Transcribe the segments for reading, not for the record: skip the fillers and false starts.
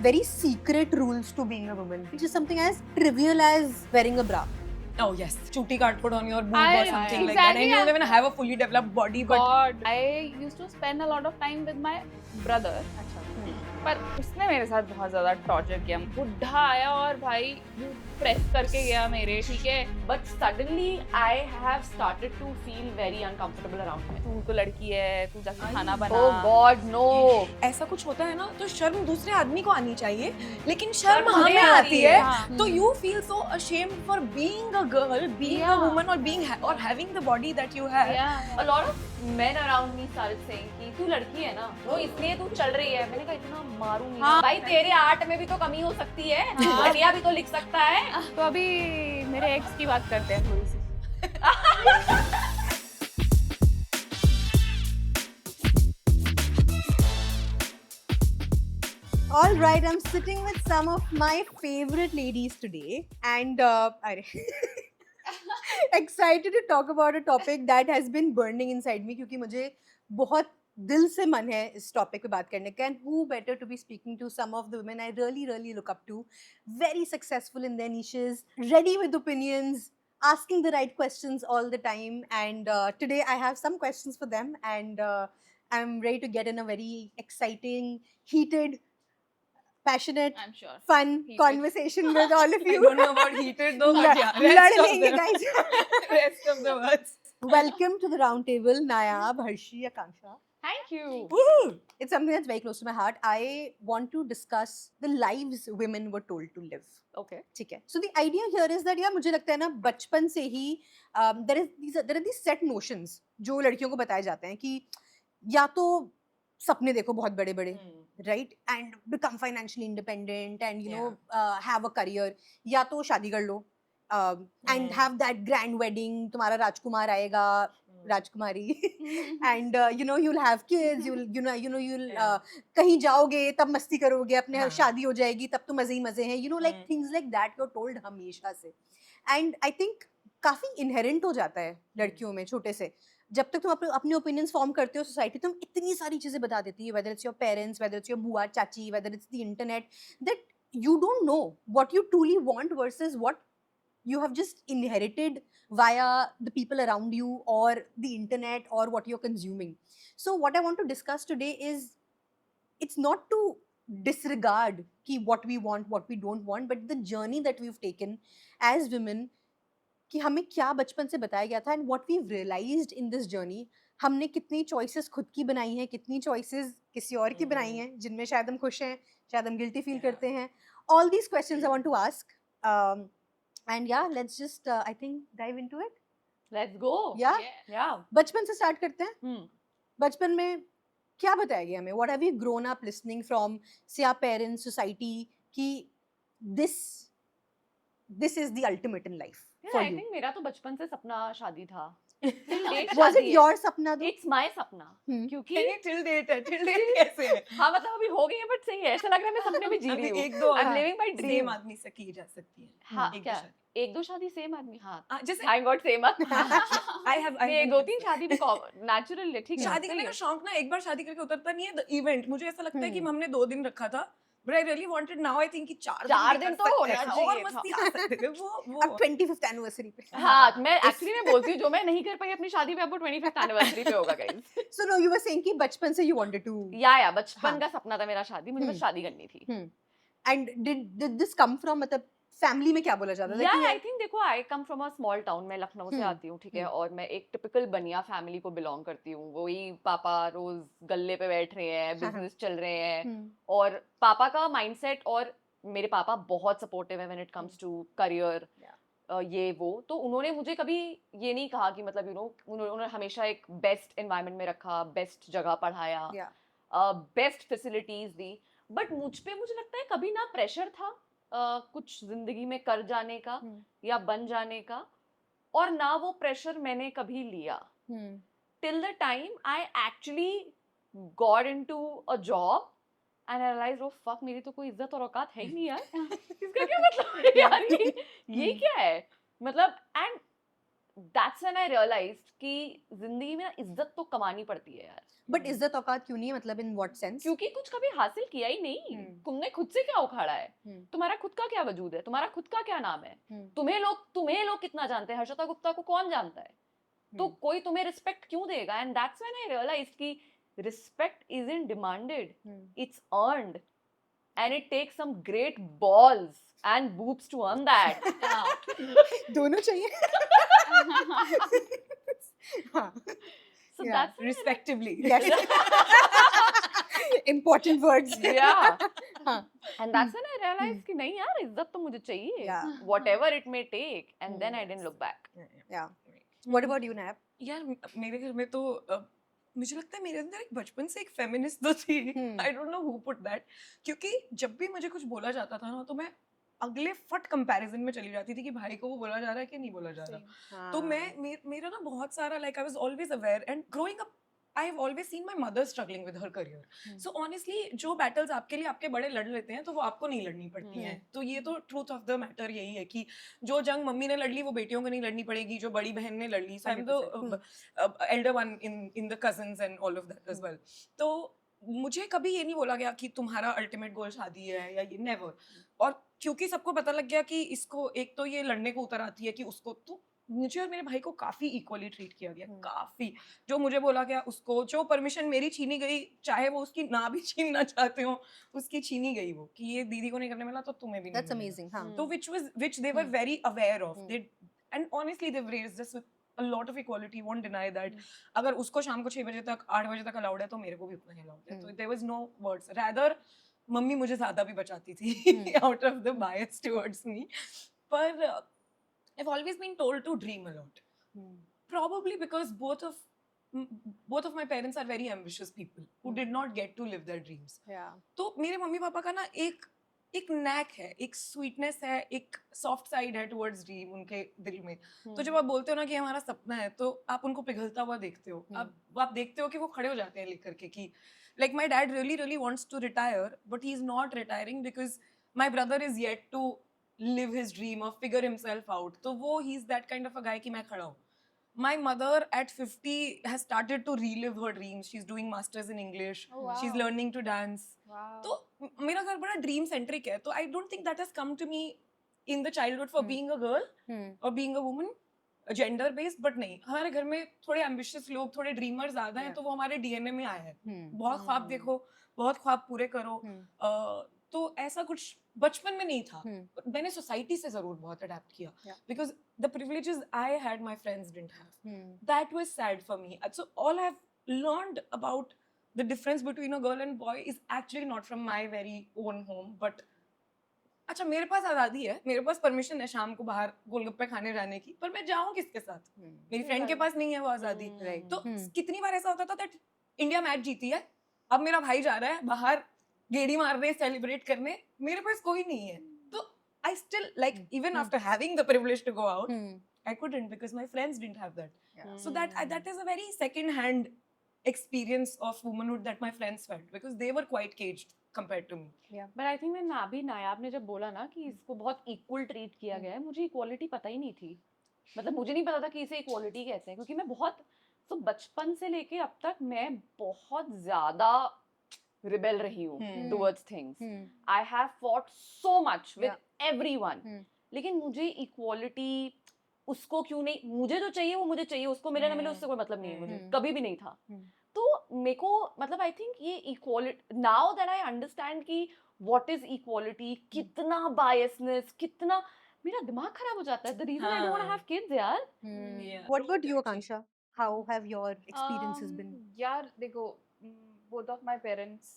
very secret rules to being a woman, which is something as trivial as wearing a bra. Oh yes, chooty can't put on your boob I- or something like that. And exactly, you don't even have a fully developed body, but God, I used to spend a lot of time with my brother. पर उसने मेरे साथ बहुत ज्यादा torture किया. बुढ़ा आया और भाई प्रेस करके गया मेरे, ठीक है. But suddenly I have started to feel very uncomfortable around him. तू तो लड़की है, तू जाके खाना बना. Oh God, no. ऐसा कुछ होता है ना, तो शर्म दूसरे आदमी को आनी चाहिए, लेकिन शर्म शर्म हमें हमें आती है. हाँ. तो you feel so ashamed for being a girl, being a Yeah. woman, or having the body that you have. Yeah. A lot of men around me started saying कि तू लड़की है ना, वो इसलिए तू चल रही है. मैंने कहा इतना मारूंगी. हाँ. भाई तेरे आर्ट में भी तो कमी हो सकती है. हाँ. बढ़िया भी तो लिख सकता है. तो अभी मेरे एक्स की बात करते हैं थोड़ी सी. All right, I'm sitting with some of my favorite ladies today, and excited to talk about a topic that has been burning inside me क्योंकि मुझे बहुत दिल से मन है इस टॉपिक पे बात करने का. And who better to be speaking to some of the women I really look up to, very successful in their niches, ready with opinions, asking the right questions all the time. And today I have some questions for them, and I'm ready to get in a very exciting, heated, passionate, I'm sure. fun Heated. conversation with all of I you. don't know about heated though, but yeah, लड़ rest of लेंगे them. guys. Rest of the words. Welcome to the round table, Nayab, Harshi, Akanksha. Thank you. Woo! It's something that's very close to my heart. I want to discuss the lives women were told to live. Okay. ठीक है. So the idea here is that यार मुझे लगता है ना बचपन से ही there are these set notions जो लड़कियों को बताए जाते हैं कि या तो सपने देखो बहुत बड़े बड़े, right, and become financially independent and you know have a career, या तो शादी कर लो and have that grand wedding, तुम्हारा राजकुमार आएगा, राजकुमारी, and you know you'll have kids, you'll कहीं जाओगे तब मस्ती करोगे, अपने हाँ. शादी हो जाएगी तब तो मजे ही मजे हैं, you know, like things like that you're told हमेशा से. And I think काफी inherent हो जाता है लड़कियों में छोटे से. जब तक तुम अपने ओपिनियंस फॉर्म करते हो सोसाइटी, तुम इतनी सारी चीजें बता देती है, whether it's your parents, whether it's your बुआ चाची, whether it's the internet, that you don't know what you truly want versus what you have just inherited via the people around you or the internet or what you're consuming. So what I want to discuss today is, it's not to disregard ki what we want, what we don't want, but the journey that we've taken as women, कि हमें क्या बचपन से बताया गया था, and what we've realized in this journey. हमने कितनी choices खुद की बनाई हैं, कितनी choices किसी और की बनाई हैं जिनमें शायद हम खुश हैं, शायद हम guilty feel करते हैं. All these questions I want to ask, and yeah, let's just I think dive into it. Let's go. Yeah. Yeah. बचपन से start करते हैं. बचपन में क्या बताया गया हमें? What have we grown up listening from, say, our parents, society, कि this is the ultimate in life Yeah, for I you. think मेरा तो बचपन से सपना शादी था. Was it your सपना though? It's my सपना. क्योंकि Till date है, till date कैसे है? हाँ मतलब अभी हो गई है, but सही है. ऐसा लग रहा है मैं सपने में जी रही अभी हूँ. एक दो I'm living my dream. Same आदमी से की जा सकती है. हाँ एक दो क्या? शादी. एक दो शादी सेम आदमी. हाँ. जैसे Thank God सेम. I दो तीन शादी भी नेचुरल है, ठीक है. शादी करने का शौक ना एक बार शादी करके उतरता नहीं है. द इवेंट मुझे ऐसा लगता है कि हमने 2 दिन रखा था, but I really wanted now I think कि 4 दिन तो होना चाहिए और था. मस्ती आ सकते थे. वो अब 25th anniversary पे. हाँ मैं एक्चुअली मैं बोलती हूँ जो मैं नहीं कर पाई अपनी शादी पे, अब वो 25th एनिवर्सरी पे होगा guys. So no, you were saying कि बचपन से you wanted to. या बचपन हाँ. का सपना था मेरा शादी, मुझे बस शादी करनी थी. And did this come from, मतलब फैमिली में क्या बोला जाता था? या कि आई थिंक देखो, I come from a small town. मैं लखनऊ से आती हूँ, ठीक है, और मैं एक टिपिकल बनिया फैमिली को बिलोंग करती हूँ. वही पापा रोज गल्ले पे बैठ रहे हैं, बिजनेस चल रहे हैं, और पापा का माइंडसेट, और मेरे पापा बहुत सपोर्टिव है when it comes to career, ये वो. तो उन्होंने मुझे कभी ये नहीं कहा कि मतलब यू नो, उन्होंने हमेशा एक बेस्ट एनवायरनमेंट में रखा, बेस्ट जगह पढ़ाया, बेस्ट फैसिलिटीज दी. बट मुझ पे मुझे लगता है कभी ना प्रेशर था कुछ जिंदगी में कर जाने का या बन जाने का, और ना वो प्रेशर मैंने कभी लिया. Till the time I actually got into a job and I realised, oh fuck, मेरी तो कोई इज्जत और औकात है ही नहीं यार. इसका क्या मतलब है यार, ये क्या है मतलब. And that's when I realized कि जिंदगी में ना इज्जत तो कमानी पड़ती है यार, बट इज्जत औकात क्यों नहीं, मतलब इन व्हाट सेंस? क्योंकि कुछ कभी हासिल किया ही नहीं, तुमने खुद से क्या उखाड़ा है, तुम्हारा खुद का क्या वजूद है, तुम्हारा खुद का क्या नाम है, तुम्हें लोग कितना जानते हैं, हर्षिता गुप्ता को कौन जानता है, तो कोई तुम्हें रिस्पेक्ट क्यों देगा? And that's when I realized कि respect isn't demanded, it's earned, and it takes some great balls and boobs to earn that. दोनों चाहिए। हाँ, So Yeah. that's when I respectively. important words. yeah, हाँ, and that's when I realized कि नहीं यार, इज्जत तो मुझे चाहिए, Yeah. whatever it may take, and then I didn't look back. yeah. What about you, Nayab? यार मेरे घर में तो मुझे लगता है मेरे अंदर एक बचपन से एक फेमिनिस्ट तो थी, आई don't know who put that, क्योंकि जब भी मुझे कुछ बोला जाता था ना तो मैं अगले फट कंपैरिजन में चली जाती थी कि भाई को वो बोला जा रहा है कि नहीं बोला जा रहा। तो मेरा ना बहुत सारा like I was always aware, and growing up I have always seen my mother struggling with her career. So honestly जो बैटल्स आपके लिए आपके बड़े लड़ लेते हैं तो वो आपको नहीं लड़नी पड़ती हैं। तो ये तो ट्रूथ ऑफ द मैटर यही है कि जो जंग मम्मी ने लड़ ली वो बेटियों को नहीं लड़नी पड़ेगी, जो बड़ी बहन ने लड़ ली, so I am the elder one in the cousins and all of that as well. तो मुझे कभी ये नहीं बोला गया कि तुम्हारा अल्टीमेट गोल शादी है या ये, नेवर। और क्योंकि सबको पता लग गया कि इसको एक तो ये लड़ने को उतर आती है कि उसको, तो मुझे और मेरे भाई को काफी इक्वली ट्रीट किया गया, काफी। जो मुझे बोला गया उसको, जो परमिशन मेरी छीनी गई, चाहे वो उसकी ना भी छीनना चाहते हो, उसकी छीनी गई वो कि ये दीदी को नहीं करने मिला तो तुम्हें भी नहीं That's मिलेगा। amazing. हाँ. तो which they were very aware of. They, and honestly they've raised us with a lot of equality, won't deny that. अगर उसको शाम को 6 बजे तक 8 बजे तक अलाउड है तो मेरे को भी उतना ही अलाउड है। तो there was no words, rather mummy मुझे ज्यादा भी बचाती थी out of the bias towards me, पर I've always been told to dream a lot, probably because both of my parents are very ambitious people who did not get to live their dreams. Yeah. तो मेरे mummy papa का ना एक NAAC है, एक sweetness है, एक soft side है टुवर्ड्स ड्रीम उनके दिल में। तो जब आप बोलते हो ना कि हमारा सपना है तो आप उनको पिघलता हुआ देखते हो, आप देखते हो कि वो खड़े हो जाते हैं लिख करके कि like my dad really wants to retire but he is not retiring because my brother is yet to live his dream or figure himself out. तो वो he is that kind of a guy कि मैं खड़ा हूँ। My mother at 50 has started to relive her dreams. She's doing masters in English. Oh, wow. She's learning to dance. Wow. तो मेरा घर बड़ा ड्रीम सेंट्रिक है, तो I don't think that has come to me in the childhood for being a girl or being a woman, gender based. But नहीं, हमारे घर में थोड़े एम्बिशियस लोग, थोड़े ड्रीमर ज्यादा हैं, तो वो हमारे डीएनए में आया है। बहुत ख्वाब देखो, बहुत ख्वाब पूरे करो। तो ऐसा कुछ बचपन में नहीं था, मैंने सोसाइटी से जरूर बहुत अडेप्ट किया because the privileges I had my friends didn't have. That was sad for me. So all I have learned about the difference between a girl and boy is actually not from my very own home, but अच्छा मेरे पास आज़ादी है, मेरे पास permission है शाम को बाहर गोलगप्पे खाने जाने की, पर मैं जाऊँ किसके साथ? मेरी फ्रेंड के पास नहीं है वो आज़ादी। तो कितनी बार ऐसा होता था दैट इंडिया मैच जीती है, अब मेरा भाई जा रहा है बाहर गेड़ी मारने, सेलिब्रेट करने, मेरे पास कोई नहीं है। तो I still like even after having the privilege to go out I couldn't because my friends didn't have that. So that is a very second hand experience of womanhood that my friends felt because they were quite caged compared to me. But I think when अभी नायाब ने जब बोला ना कि इसको बहुत equal treat किया गया है, मुझे इक्वालिटी पता ही नहीं थी। मतलब मुझे नहीं पता था कि इसे इक्वालिटी कहते हैं, क्योंकि मैं बहुत बचपन से लेके अब तक मैं बहुत ज्यादा रिबेल रही हूँ towards things. I have fought so much with everyone. लेकिन मुझे इक्वालिटी उसको क्यों नहीं, मुझे जो चाहिए वो मुझे चाहिए, उसको मिले ना मिले उससे कोई मतलब नहीं है मुझे, कभी भी नहीं था। तो मेरे को मतलब आई थिंक ये equality, now that I understand कि व्हाट इज इक्वालिटी, कितना बायसनेस, कितना मेरा दिमाग खराब हो जाता है। The reason I don't want to have kids यार। What about you, Akanksha? How have your experiences been? यार देखो, both of my parents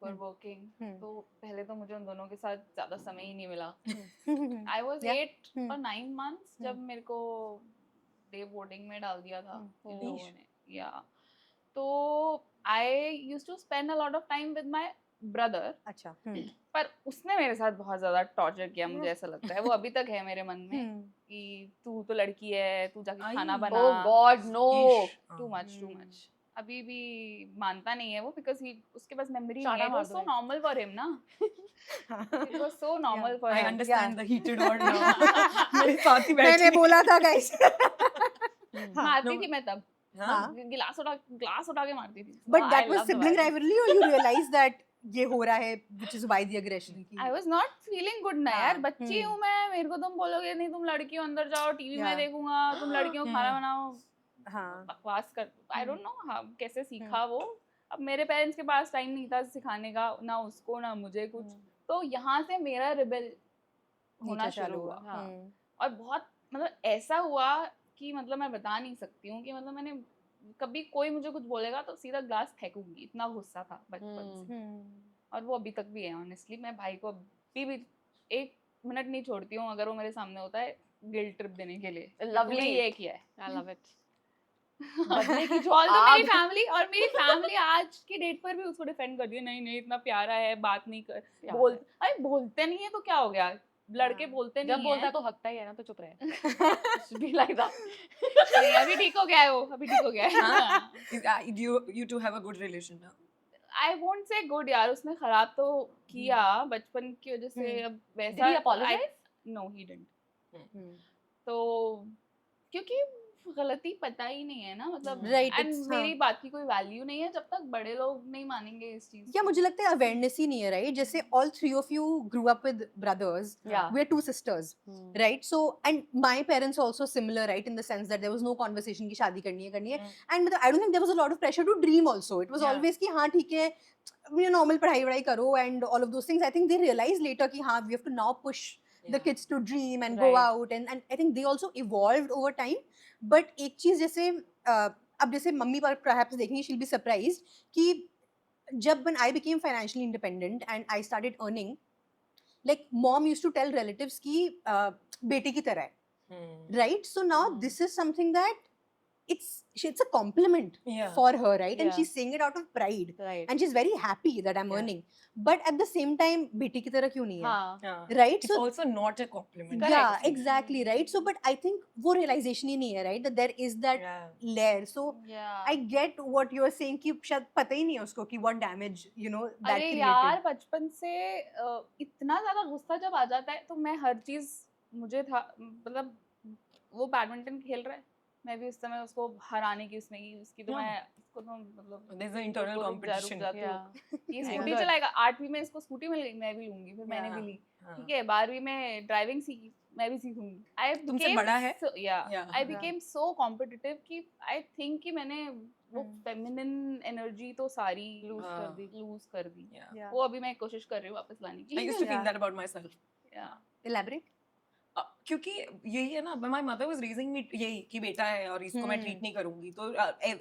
were working, तो पहले तो मुझे उन दोनों के साथ ज्यादा समय ही नहीं मिला। I was 8 or 9 months जब मेरे को डे बोर्डिंग में डाल दिया था इन लोगों ने। या तो I used to spend a lot of time with my brother. अच्छा। पर उसने मेरे साथ बहुत ज्यादा टॉर्चर किया, मुझे ऐसा लगता है। वो अभी तक है मेरे मन में कि तू तो लड़की है, तू जाके खाना बना। Oh God, no. Too much. अभी भी मानता नहीं है वो, बिकॉज उसके पास मेमोरी नहीं है। It was so normal for him ना। It was so normal for him. I understand the heated word now. मेरे साथ ही बैठी। मैंने बोला था guys। मारती थी मैं तब, हाँ गिलास उठा के मारती थी. but I that was love the sibling vibe. rivalry or you realized that ये हो रहा है which is why the aggression की I was not feeling good ना यार, हाँ, बच्ची हूँ मैं, मेरे को तुम बोलोगे नहीं तुम लड़की हो अंदर जाओ टीवी Yeah. में देखूंगा, तुम लड़कियों को खाना बनाओ, हाँ बकवास कर. आई डोंट नो कैसे सीखा वो. अब मेरे पेरेंट्स के पास टाइम नहीं था सिखाने का, ना उसको ना मुझे कुछ, तो यहाँ से मेरा रिबेल होना नीचे शुरू चालू हुआ. हुआ और बहुत मतलब ऐसा हुआ कि मतलब मैं बता नहीं सकती हूँ कि मतलब मैंने कभी कोई मुझे कुछ बोलेगा तो सीधा ग्लास फेंकूंगी, इतना गुस्सा था बचपन से. और वो अभी तक भी है ऑनेस्टली. मैं भाई को अभी भी 1 मिनट नहीं छोड़ती हूँ अगर वो मेरे सामने होता है गिल्ट ट्रिप देने के लिए. Lovely. तूने ये किया है. I love it. बदले की जो Although आग मेरी फैमिली आज की डेट पर भी उसको डिफेंड कर दिया, नहीं नहीं इतना प्यारा है, बात नहीं कर, प्यार बोल, है। अरे बोलते नहीं है तो क्या हो गया, लड़के हाँ। बोलते जब नहीं बोलता है है. तो हकता ही है ना, तो चुप रहे. Be like that. नहीं, अभी ठीक हो गया है वो, अभी ठीक हो गया है. हाँ. You two have a good relation now. I won't say good यार, उसने खराब तो किया बचपन की वजह से. अब वैसा Did he apologize? No he didn't. तो क्योंकि गलती पता ही नहीं है ना, मतलब Right, एंड it's, मेरी बात की कोई वैल्यू नहीं है जब तक बड़े लोग नहीं मानेंगे इस चीज या को. मुझे लगता है अवेयरनेस ही नहीं है राइट. जैसे all 3 of you grew up with brothers, Yeah. we're 2 sisters, right? So and my parents also similar, right, in the sense that there was no conversation की शादी करनी है and मतलब I don't think there was a lot of pressure to dream also. It was Yeah. always कि हाँ ठीक है normal पढ़ाई वढ़ाई करो and all of those things. I think they realized later कि हाँ we have to now push the Yeah. kids to dream and go Right. out and I think they also evolved over time. But एक चीज जैसे अब जैसे mummy पर perhaps देखेंगे she'll be surprised कि जब when I became financially independent and I started earning, like mom used to tell relatives कि बेटी की तरह है, right? So now this is something that it's a compliment Yeah. for her, right? And Yeah. she's saying it out of pride Right. and she's very happy that I'm Yeah. earning. But at the same time बेटी की तरह क्यों नहीं है, हाँ. Yeah. right? It's also not a compliment. Yeah, Correct. exactly, right? So but I think वो realization ही नहीं है, right? That there is that Yeah. layer. So Yeah. I get what you're saying कि शायद पता ही नहीं है उसको कि what damage that अरे created. यार बचपन से इतना ज्यादा गुस्सा जब आ जाता है तो मैं हर चीज मुझे था, मतलब वो बैडमिंटन खेल रहा है, मैं भी उस समय उसको हराने की उसमें की उसकी तो Yeah. मैं उसको तो मतलब There's an internal रुक जा, competition. रुक जा, Yeah. ये Yeah. स्कूटी चलाएगा, 8वीं में इसको स्कूटी मिल गई मैं भी लूंगी, फिर मैंने भी ली. हाँ. ठीक है, 12वीं में ड्राइविंग सीखी, मैं भी सीखूंगी. आई तुमसे बड़ा है? Yeah. Yeah. I became so competitive कि I think कि मैंने वो feminine energy तो सारी lose कर दी. Yeah. Yeah. वो अभी मैं कोशिश कर रही हूँ वापस लाने की. I used to Yeah. feel that about myself. Yeah. Elaborate. क्योंकि यही है ना, my mother was raising me यही कि बेटा है और इसको मैं treat नहीं करूंगी, तो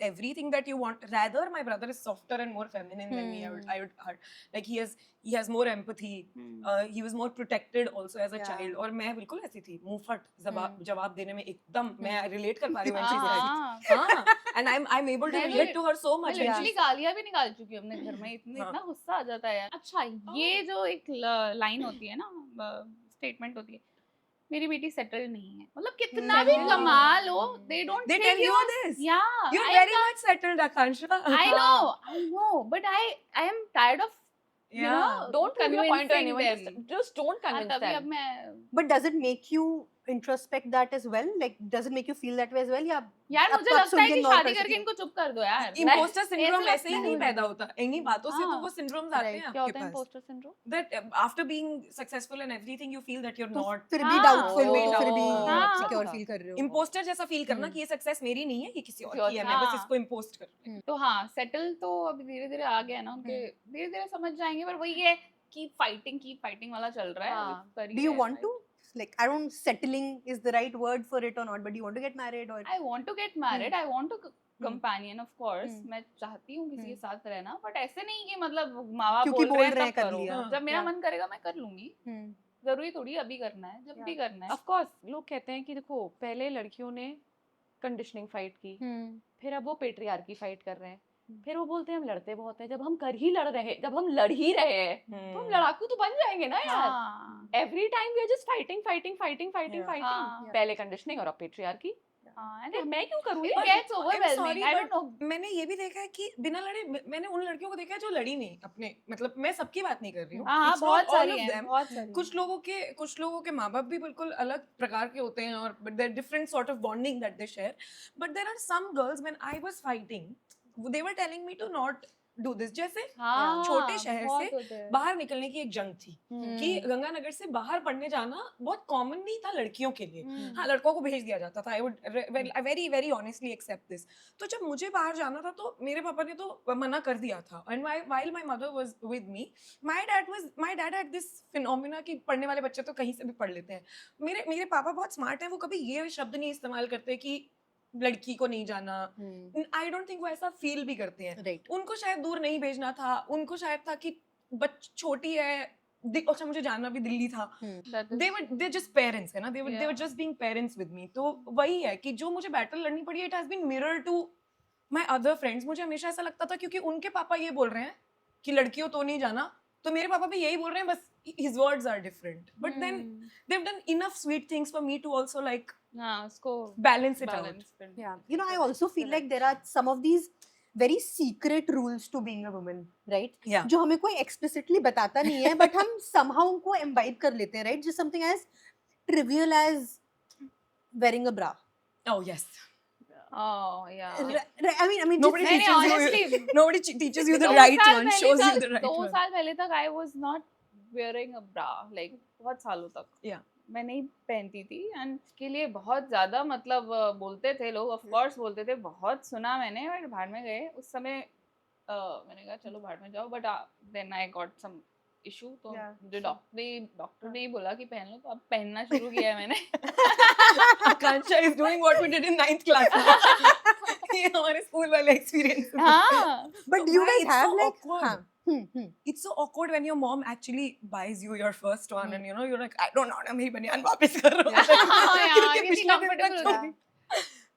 everything that you want, rather my brother is softer and more feminine than me. I would like he has more empathy. He was more protected also as a Yeah. child. और मैं बिल्कुल ऐसी थी, मुंह फट जवाब देने में एकदम मैं relate कर पा रही हूँ when she says it. हाँ, and I'm able to मैं relate to her so मैं much. लिटरली गालियाँ भी निकाल चुकी हूँ अपने घर में, हाँ. इतना गुस्सा आ जाता है यार. अच्छा, ये जो एक लाइन होती है ना, स्टेटमेंट होती है, मेरी बेटी सेटल नहीं है, मतलब कितना भी Settled. कमा लो, they don't They think tell you are- this. Yeah, You're I very much settled, Akansha. I know, but I am tired of you Yeah. know Don't prove your point to convincing anyone. them. Just don't हाँ, convince तभी अब them. मैं But does it make you introspect that as well? Like, does it make you feel that way as well? या यार अब मुझे तो आप लगता सुन है के कि ignore शादी कर करके सकते इनको चुप कर दो यार. Imposter syndrome ऐसे ऐसे ही लगता नहीं है पैदा होता, इन्हीं बातों से तो हाँ. वो syndromes आते हैं क्या आपके होता है पास. imposter syndrome? That after being successful and everything, you feel that you're तो not. फिर भी हाँ. doubtful हो, Oh. तो फिर भी हाँ. secure feel कर रहे हो. Imposter जैसा feel करना कि ये success मेरी नहीं है, ये किसी और किसी और की है, की. मैं बस हाँ. इसको impost कर रही हूँ. तो हाँ, सेटल तो अभी धीरे धीरे आ गया ना उनके, धीरे धीरे समझ जाएंगे, पर वही है कीप फाइटिंग वाला चल रहा है. हाँ. कर ही Do you रहे want हैं to? Like, I don't. Settling is the right word for it or not? But do you want to get married or? I want to get married, I want to companion of course. Hmm. मैं चाहती हूँ किसी के Hmm. साथ रहना, but ऐसे नहीं कि मतलब माँ बाप क्योंकि बोल बोल रहे रहे हैं हैं तब कर करो. लिया. जब मेरा Yeah. मन करेगा मैं कर लूंगी, Hmm. जरूरी थोड़ी अभी करना है, जब भी करना है. Of course, लोग कहते हैं कि देखो पहले लड़कियों ने कंडीशनिंग फाइट की, Hmm. फिर अब वो पेट्रियार्की फाइट कर रहे हैं, फिर वो बोलते हैं हम लड़ते बहुत हैं. जब हम लड़ ही रहे हैं तो हम लड़ाकू तो बन जाएंगे ना यार. हाँ. Every time we are just fighting. Yeah. हाँ. पहले कंडीशनिंग और अब पेट्रियार्की. मैं क्यों करूँ It ये? gets I'm overwhelming. sorry, I don't but know. मैंने ये भी देखा है कि बिना लड़े मैंने उन लड़कियों को देखा है जो लड़ी नहीं अपने, मतलब मैं सबकी बात नहीं कर रही हूँ, हाँ, It's not बहुत all सारी of हैं, them. बहुत सारी कुछ लोगों के माँ बाप भी बिल्कुल अलग प्रकार के होते हैं और but there are different sort of bonding that they share. But there are some girls when I was fighting, they were telling me to not do this. जैसे हाँ, छोटे शहर बहुत से होते हैं। बाहर निकलने की एक जंग थी कि गंगानगर से बाहर पढ़ने जाना बहुत कॉमन नहीं था लड़कियों के लिए। हाँ, लड़कों को भेज दिया जाता था। I would very very honestly accept this. तो जब मुझे बाहर जाना था तो मेरे पापा ने तो मना कर दिया था। And while my mother was with me, my dad had this phenomena कि पढ़ने वाले बच्चे तो कहीं से भी पढ़ लेते हैं। मेरे पापा बहुत स्मार्ट हैं, वो कभी ये शब्द नहीं इस्तेमाल करते कि लड़की को नहीं जाना। आई डोंट थिंक वो ऐसा फील भी करते हैं। राइट उनको शायद दूर नहीं भेजना था, उनको शायद था कि छोटी है, अच्छा मुझे जाना भी दिल्ली था। they just parents है ना, they were just being parents with me. तो वही है कि जो मुझे बैटल लड़नी पड़ी, it has been mirror to my other friends. मुझे हमेशा ऐसा लगता था क्योंकि उनके पापा ये बोल रहे हैं कि लड़कियों तो नहीं जाना, तो मेरे पापा भी यही बोल रहे हैं, बस his words are different. But then they've done enough sweet things for me to also like उसको balance it out. Yeah, you know, I also feel like there are some of these very secret rules to being a woman, right? Yeah. जो हमें कोई explicitly बताता नहीं है, but हम somehow उनको imbibe कर लेते हैं, right? Just something as trivial as wearing a bra. Oh yes. Oh yeah. I mean, Nobody just, teaches honestly, you. Nobody teaches you the 2 right साल one. पहले Shows you तक- the right 2 one. साल पहले तक I was not wearing a bra, like बहुत सालों तक Yeah. मैं नहीं पहनती थी एंड उसके लिए बहुत ज्यादा मतलब बोलते थे लोग, ऑफ कोर्स बोलते थे, बहुत सुना मैंने, बट भाड़ में गए उस समय। मैंने कहा चलो भाड़ में जाओ, but then I got some issue, तो जो डॉक्टर ने ही बोला कि पहन लो, तो अब पहनना शुरू किया है मैंने। Akansha is doing what we did in 9th class. ये हमारे स्कूल वाले एक्सपीरियंस। हाँ, but do you Why guys it's have so like, awkward? हाँ, It's so awkward when your mom actually buys you your first one and you know you're like I don't know ना मेरी बनियान वापस करो। यार, कितनी comfortable होता है।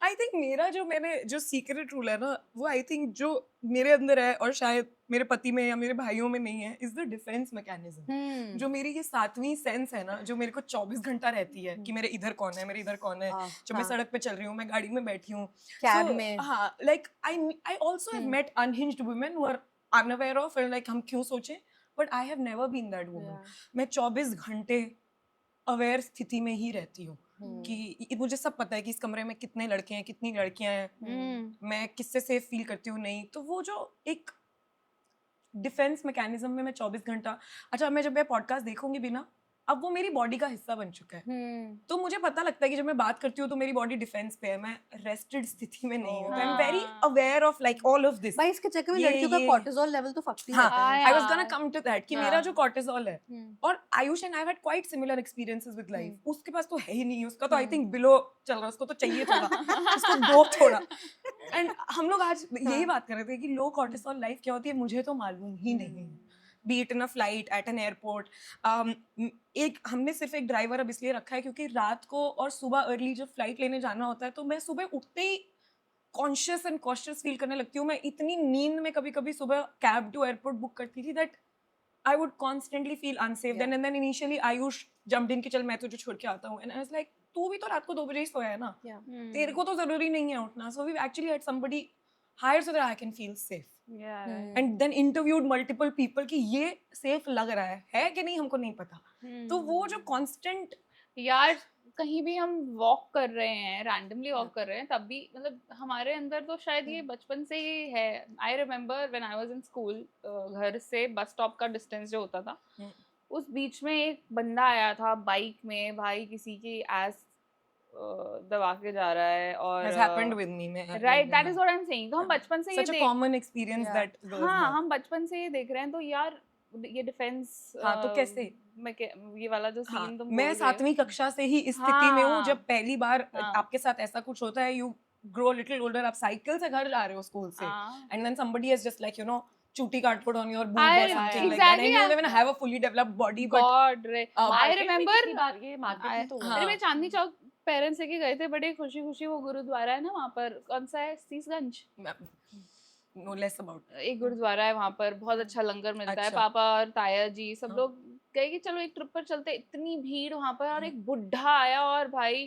I think मेरा जो सीक्रेट रूल है ना, वो I think जो मेरे अंदर है और शायद मेरे पति में या मेरे भाइयों में नहीं है, is the defense mechanism. जो मेरी ये 7वीं सेंस है ना, जो मेरे को 24 घंटा रहती है कि मेरे इधर कौन है, मेरे इधर कौन है, जब मैं सड़क पे चल रही हूँ, मैं गाड़ी में बैठी हूँ, कैब में, हाँ, like I also have met unhinged women who are unaware of and like हम क्यों सोचें, but I have never been that woman. मैं 24 घंटे अवेयर स्थिति में ही रहती हूँ कि मुझे सब पता है कि इस कमरे में कितने लड़के हैं, कितनी लड़कियां हैं, मैं किससे सेफ फील करती हूँ, नहीं। तो वो जो एक डिफेंस मैकेनिज्म में मैं 24 घंटा, अच्छा मैं जब मैं पॉडकास्ट देखूंगी भी ना, अब वो मेरी बॉडी का हिस्सा बन चुका है। तो मुझे पता लगता है कि जब मैं बात करती हूँ तो मेरी बॉडी डिफेंस पे है, मैं रेस्टेड स्थिति में नहीं हूँ। आई am very aware of like all of this. भाई इसके चक्कर में लड़कियों का कॉर्टिसोल लेवल तो फकती हाँ, जाता है। I was gonna come to that कि मेरा जो कॉर्टिसोल है, और Ayush and I had quite similar experiences with life. उसके पास तो है ही नहीं, उसका तो आई थिंक बिलो चल रहा है, उसको तो चाहिए थोड़ा, उसको दो थोड़ा। एंड हम लोग आज यही बात कर रहे थे कि लो कॉर्टिसोल लाइफ क्या होती है, मुझे तो मालूम ही नहीं है। Be it in a flight, at an airport. एक हमने सिर्फ एक ड्राइवर अब इसलिए रखा है क्योंकि रात को और सुबह अर्ली जब फ्लाइट लेने जाना होता है तो मैं सुबह उठते ही कॉन्शियस एंड कॉशियस फील करने लगती हूँ। मैं इतनी नींद में कभी कभी सुबह कैब टू एयरपोर्ट बुक करती थी that I would constantly feel unsafe. Then and then initially Ayush jumped in कि चल मैं तुझे छोड़ के आता हूँ, एंड आई वाज लाइक तू भी तो रात को 2 बजे ही सोया है ना, तेरे को तो जरूरी नहीं है उठना। So we actually had somebody hired so that I can feel safe. And then interviewed multiple people कि ये safe लग रहा है कि नहीं, हमको नहीं पता। तो वो जो constant, यार कहीं भी हम वॉक कर रहे हैं, रैंडमली वॉक कर रहे हैं, तब भी मतलब हमारे अंदर तो शायद ये बचपन से ही है। I remember when I was in school, घर से बस स्टॉप का डिस्टेंस जो होता था, उस बीच में एक बंदा आया था बाइक में, भाई किसी की एस दबा के जा रहा है, और has happened with me. Right, that is what I am saying. तो हम बचपन से such a common experience that girls हाँ, have. हम बचपन से ये देख रहे हैं, तो यार ये डिफेंस, हाँ, तो कैसे मैं ये वाला जो हाँ, सीन तुम मैं 7वीं कक्षा से ही इस स्थिति में हूँ जब पहली बार आपके साथ ऐसा कुछ होता है। यू ग्रो लिटिल ओल्डर, आप साइकिल से घर जा रहे हो स्कूल से, and then somebody has just like you know चूटी काट put on your boob or something like that, and you don't even have a fully developed body. God, I remember ये मार्केट में तो हुआ। अरे मैं चांदनी चौक पेरेंट्स लेके गए थे, बड़े खुशी खुशी, वो गुरुद्वारा है ना वहाँ पर, कौन सा है, सीसगंज, no less about एक गुरुद्वारा है वहाँ पर, बहुत अच्छा लंगर मिलता है। अच्छा। पापा और ताया जी सब लोग गए कि चलो एक ट्रिप पर चलते, इतनी भीड़ वहाँ पर, और एक बुढ़ा आया और भाई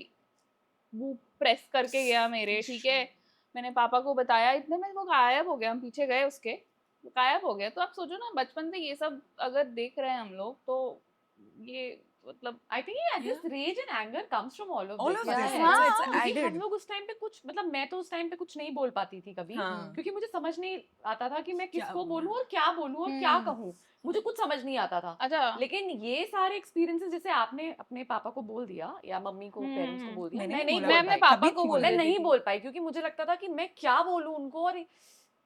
वो प्रेस करके गया मेरे, ठीक है, मैंने पापा को बताया, इतने में वो गायब हो गया, हम पीछे गए उसके, वो गायब हो गया। तो आप सोचो ना, बचपन से ये सब अगर देख रहे हैं हम लोग, तो ये मतलब I think yeah, this rage and anger comes from all of All this. of Yeah, this, yeah. it's क्योंकि added. हम लोग उस टाइम पे कुछ, मतलब मैं तो उस टाइम पे कुछ नहीं बोल पाती थी कभी, हाँ. क्योंकि मुझे समझ नहीं आता था कि मैं क्या किसको बोलूं? बोलूं और क्या बोलूं और क्या कहूं, मुझे कुछ समझ नहीं आता था। अच्छा, लेकिन ये सारे एक्सपीरियंसेस जैसे आपने अपने पापा को बोल दिया या मम्मी को, पेरेंट्स को बोल दिया, मैंने मैं नहीं नहीं बोला मैं बोल अपने पाई, पापा कभी को नहीं बोल बोला। मैं देती नहीं थी। बोल पाई क्योंकि मुझे लगता था कि मैं क्या बोलूं उनको, और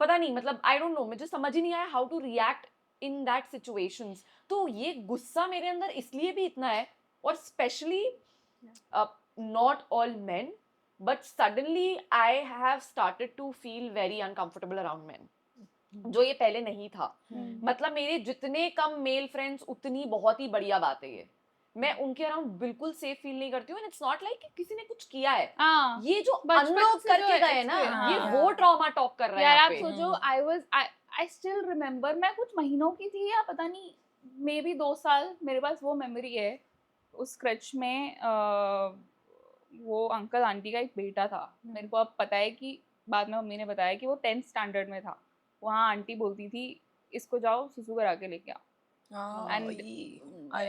पता नहीं, मतलब आई डोंट नो, मुझे समझ ही नहीं आया how to react in that situations. तो ये गुस्सा मेरे अंदर इसलिए भी इतना है, और specially not all men, but suddenly I have started to feel very uncomfortable around men, जो ये पहले नहीं था। मतलब मेरे जितने कम मेल फ्रेंड्स उतनी बहुत ही बढ़िया बात है ये, मैं उनके अराउंड बिल्कुल सेफ फील नहीं करती हूँ। इट्स नॉट लाइक किसी ने कुछ किया है, हाँ, ये जो बचपन अनलॉक से जो करके गए ना, experience- ये हाँ। वो ट्रॉमा टॉक कर रहा है यार यहाँ आप पे। सोचो, I still remember, मैं कुछ महीनों की थी या पता नहीं, मे बी 2 साल, मेरे पास वो मेमोरी है। उस क्रच में वो अंकल आंटी का एक बेटा था, मेरे को अब पता है कि बाद में मम्मी ने बताया कि वो 10th स्टैंडर्ड में था। वहाँ आंटी बोलती थी इसको जाओ सुसु करा के लेके आओ, and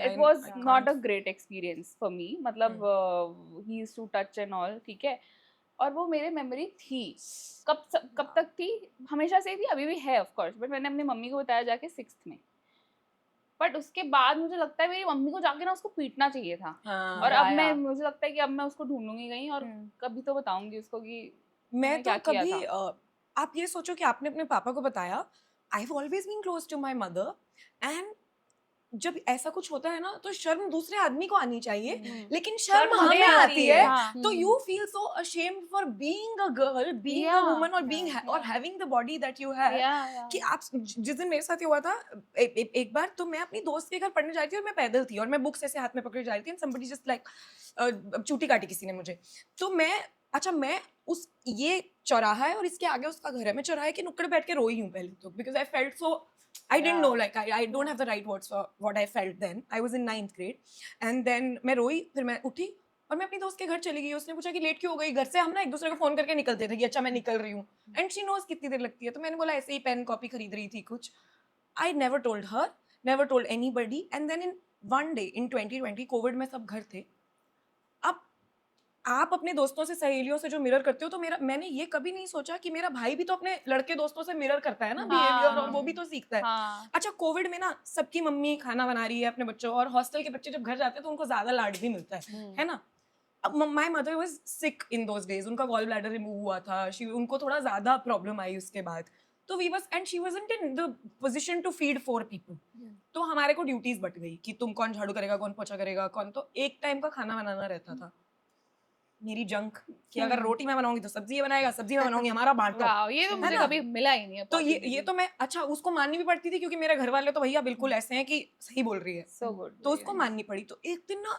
it was not a great experience for me, मतलब he used to touch and all, ठीक है। और वो मेरे मेमोरी थी, कब तक थी, हमेशा से ही थी, अभी भी है ऑफ कोर्स, बट मैंने अपनी मम्मी को बताया जाके 6th में। बट उसके बाद मुझे लगता है मेरी मम्मी को जाके ना उसको पीटना चाहिए था। और अब मैं, मुझे लगता है कि अब मैं उसको ढूंढूंगी कहीं और कभी तो बताऊंगी उसको कि मैं तो क्या किया कभी था। आप ये सोचो कि आपने अपने पापा को बताया, I have always been close to my mother, एंड जब ऐसा कुछ होता है ना तो शर्म दूसरे आदमी को आनी चाहिए, लेकिन शर्म हमें हमें आ आती रही है। है। हाँ, तो you feel so ashamed for being a girl, being a Yeah, woman, or being yeah, or yeah. having the body that you have, yeah, कि आप जिस दिन मेरे साथ ये हुआ था, एक बार तो मैं अपनी दोस्त के घर पढ़ने जा रही थी और मैं पैदल थी और मैं बुक्स ऐसे हाथ में पकड़े जा रही थी, and somebody just like चूटी काटी किसी ने मुझे। तो मैं उस, ये चौराहा है और इसके आगे उसका घर है, मैं चौराहे के नुक्कड़ बैठ के रोई हूँ पहले तो, because I felt so, I didn't know, like I don't have the right words for what I felt then. I was in 9th grade, and then मैं रोई, फिर मैं उठी और मैं अपनी दोस्त के घर चली गई। उसने पूछा कि लेट क्यों हो गई? घर से हम ना एक दूसरे को फोन करके निकलते थे कि अच्छा मैं निकल रही हूँ, एंड शी नोज कितनी देर लगती है। तो मैंने बोला ऐसे ही पेन कॉपी खरीद रही थी कुछ। I never told her, never told anybody, and then in one day in 2020 Covid में सब घर थे। अब आप अपने दोस्तों से, सहेलियों से जो मिरर करते हो, तो मैंने ये कभी नहीं सोचा कि मेरा भाई भी तो अपने लड़के दोस्तों से मिरर करता है ना बिहेवियर, और वो भी तो सीखता है। अच्छा कोविड में ना सबकी मम्मी खाना बना रही है अपने बच्चों, और हॉस्टल के बच्चे जब घर जाते हैं तो उनको ज्यादा लाड भी मिलता है ना। अब my mother was sick in those days, उनका गॉल ब्लैडर रिमूव हुआ था, उनको थोड़ा ज्यादा प्रॉब्लम आई उसके बाद। तो we was, and she wasn't in the position to feed 4 people. तो हमारे को ड्यूटीज बट गई कि तुम कौन झाड़ू करेगा, कौन पोछा करेगा, कौन, तो एक टाइम का खाना बनाना रहता था। मेरी जंक कि अगर रोटी मैं बनाऊंगी तो सब्जी ये बनाएगा, सब्जी मैं बनाऊंगी हमारा बांटो। ये तो मुझे कभी मिला ही नहीं। तो ये तो मैं, अच्छा उसको माननी भी पड़ती थी क्योंकि मेरे घर वाले तो भैया बिल्कुल ऐसे हैं कि सही बोल रही है, so good, तो उसको माननी पड़ी। तो एक दिन ना,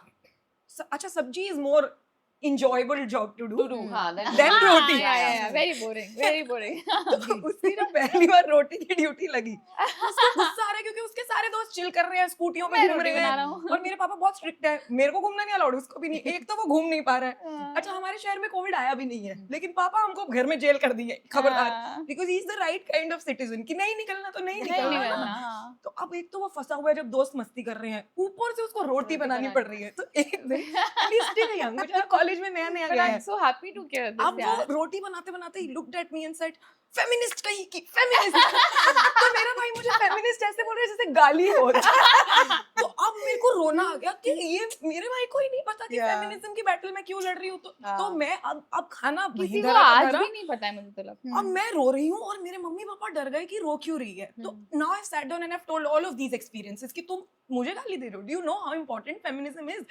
अच्छा सब्जी is more enjoyable job to do then roti, very boring तो उसकी ना पहली बार रोटी की ड्यूटी लगी, उसको गुस्सा आ रहा है क्योंकि उसके सारे दोस्त चिल कर रहे हैं, स्कूटियों पे घूम रहे हैं, और मेरे पापा बहुत स्ट्रिक्ट है, मेरे को घूमना नहीं अलाउड, उसको भी नहीं। एक तो वो घूम नहीं पा रहा है। अच्छा हमारे शहर में कोविड आया भी नहीं है, लेकिन पापा हमको घर में जेल कर दिए, खबरदार, because he is the right kind of citizen कि नहीं निकलना तो नहीं निकलना। तो अब एक तो वो फंसा हुआ है जब दोस्त मस्ती कर रहे हैं, ऊपर से उसको रोटी बनानी पड़ रही है। तो एक दिन स्टिल यंग, बेचारा कॉलेज में नया नया गया है, so happy to hear this, अब वो रोटी बनाते बनाते ही looked at me and said, feminist कहीं की feminist। तो मेरा भाई मुझे feminist ऐसे बोल रहा है जैसे गाली हो रहा है। तो अब मेरे को रोना आ गया कि ये मेरे भाई को ही नहीं पता कि फेमिनिज्म की बैटल में क्यों लड़ रही हूँ। तो मैं अब खाना किसी को आज भी नहीं पता है, मुझे तो लगता है। अब मैं रो रही हूँ और मेरे मम्मी पापा डर गए कि रो क्यों रही है। तो now I sat down and I've told all of these experiences कि तुम मुझे गाली दे रहे हो, do you know how important feminism is?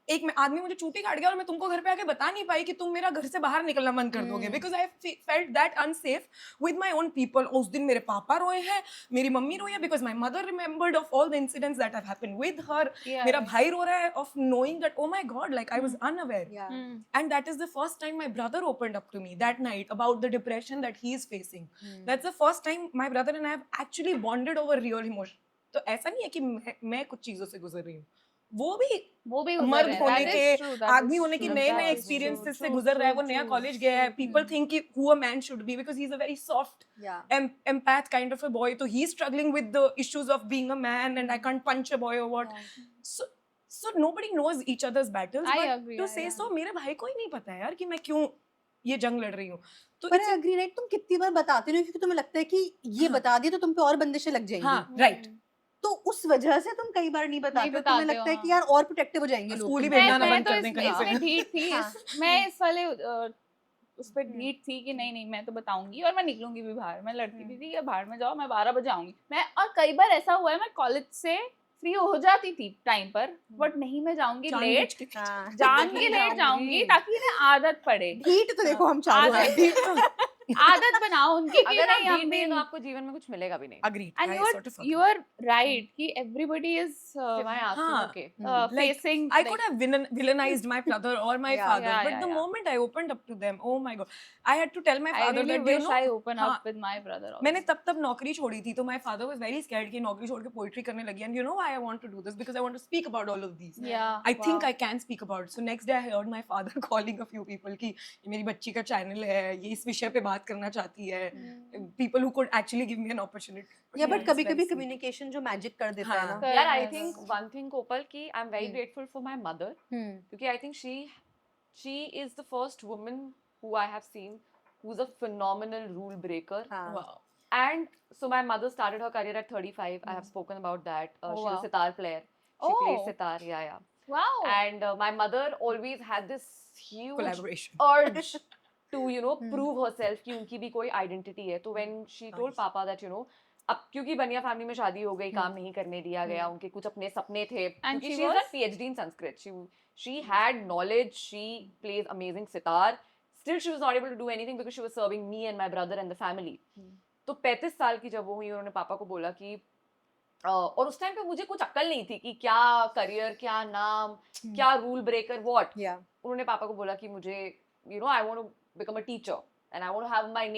एक में आदमी मुझे चूटी काट गया और मैं तुमको घर पे आके बता नहीं पाई कि तुम मेरा घर से बाहर निकलना बंद कर दोगे, because I felt that unsafe with my own people. उस दिन मेरे पापा रोए हैं, मेरी मम्मी रोई है, because my mother remembered of all the incidents that have happened with her. मेरा भाई रो रहा है of knowing that oh my god, like I was unaware, and that is the first time my brother opened up to me that night about the depression that he is facing. That's the first time my brother and I have actually bonded over real emotion. तो ऐसा नहीं है कि मैं कुछ चीजों से गुजर रही हूँ, वो भी गुजर मर्द रहे हैं। होने That के, is true, that आदमी is होने के true, नए that नए is एक्सपीरियंसेस true, से true, गुजर रहा है, वो true, नया true, कॉलेज गया है, true. people think कि who a man should be because he's a very soft Yeah. empath kind of a boy, so he's struggling with the issues of being a man and I can't punch a boy or what. So nobody knows each other's battles, I but agree, to I say agree. so, मेरे भाई को ही नहीं पता है यार कि मैं क्यों ये जंग लड़ रही हूँ. तो पर it's आई एग्री, राइट, तुम कितनी बार बताते नहीं हो क्योंकि तुम्हें लगता है कि ये हाँ. बता दिए तो तुम पे और बंदिशें लग जाएंगी. हाँ, right. तो उस वजह से तुम कई बार नहीं बताते हो, तुम्हें बताते लगता हो, है कि हाँ. यार और प्रोटेक्टिव हो जाएंगे लोग. स्कूल ही तुमसे. भेजना ना मैं बंद तो कर दें कहीं इसमें पे. ढीठ थी, हाँ. मैं इस वाले उस पर ढीठ थी कि नहीं नहीं मैं तो बताऊंगी और मैं निकलूंगी भी बाहर. मैं लड़ती थी ठीक है बाहर में जाओ, मैं 12 बजे आऊंगी. मैं और कई बार ऐसा हुआ है मैं कॉलेज से फ्री हो जाती थी टाइम पर, बट नहीं मैं जाऊंगी लेट, हाँ. जान के लेट जाऊंगी ताकि इन्हें आदत पड़े. ढीठ तो देखो हम चालू आदत हैं. आदत बनाओ उनकी कि अगर आप नहीं हम ढीठ नहीं भी. है तो आपको जीवन में कुछ मिलेगा भी नहीं Agreed. And I you sort of are agree. you are right कि everybody is सिवाय आंसू हाँ. के. Like, facing. I could have villainized my brother or my Yeah. father, Yeah, but yeah, the yeah. moment I opened up to them, oh my god, I had to tell my I father really that, you wish know, I open हाँ, up with my brother also. मैंने तब नौकरी छोड़ी थी, तो my father was very scared कि नौकरी छोड़ के poetry करने लगी, and you know why I want to do this because I want to speak about all of these. Yeah. I think I can speak about it. So next day I heard my father calling a few people कि ये मेरी बच्ची का channel है, ये इस विषय पे बात करना चाहती है. People who could actually give me an opportunity. या बट It's कभी very कभी sweet. कम्युनिकेशन जो मैजिक कर देता है हाँ. ना. यार I Yes. Think one thing Kopal की I am very grateful for my mother, क्योंकि I think she is the first woman who I have seen who is a phenomenal rule breaker. हाँ. Wow. And so my mother started her career at 35. I have spoken about that. Oh, She's wow. a sitar player. She plays Oh. sitar. Yeah. Wow. And my mother always had this huge Collaboration. urge to prove herself कि उनकी भी कोई identity है. तो when she told Nice. पापा that अब क्योंकि बनिया फैमिली में शादी हो गई, काम नहीं करने दिया गया, उनके कुछ अपने सपने थे. And क्योंकि she she is a was? PhD in Sanskrit. She had knowledge. She plays amazing sitar. Still she was not able to do anything because she was serving me and my brother and the family. तो 35 साल की जब वो हुई, उन्होंने पापा को बोला कि और उस टाइम पे मुझे कुछ अक्ल नहीं थी कि क्या करियर, क्या नाम, क्या रूल ब्रेकर, व्हाट. Yeah. उन्होंने पापा को बोला कि मुझे I want to become a teacher and I want to have my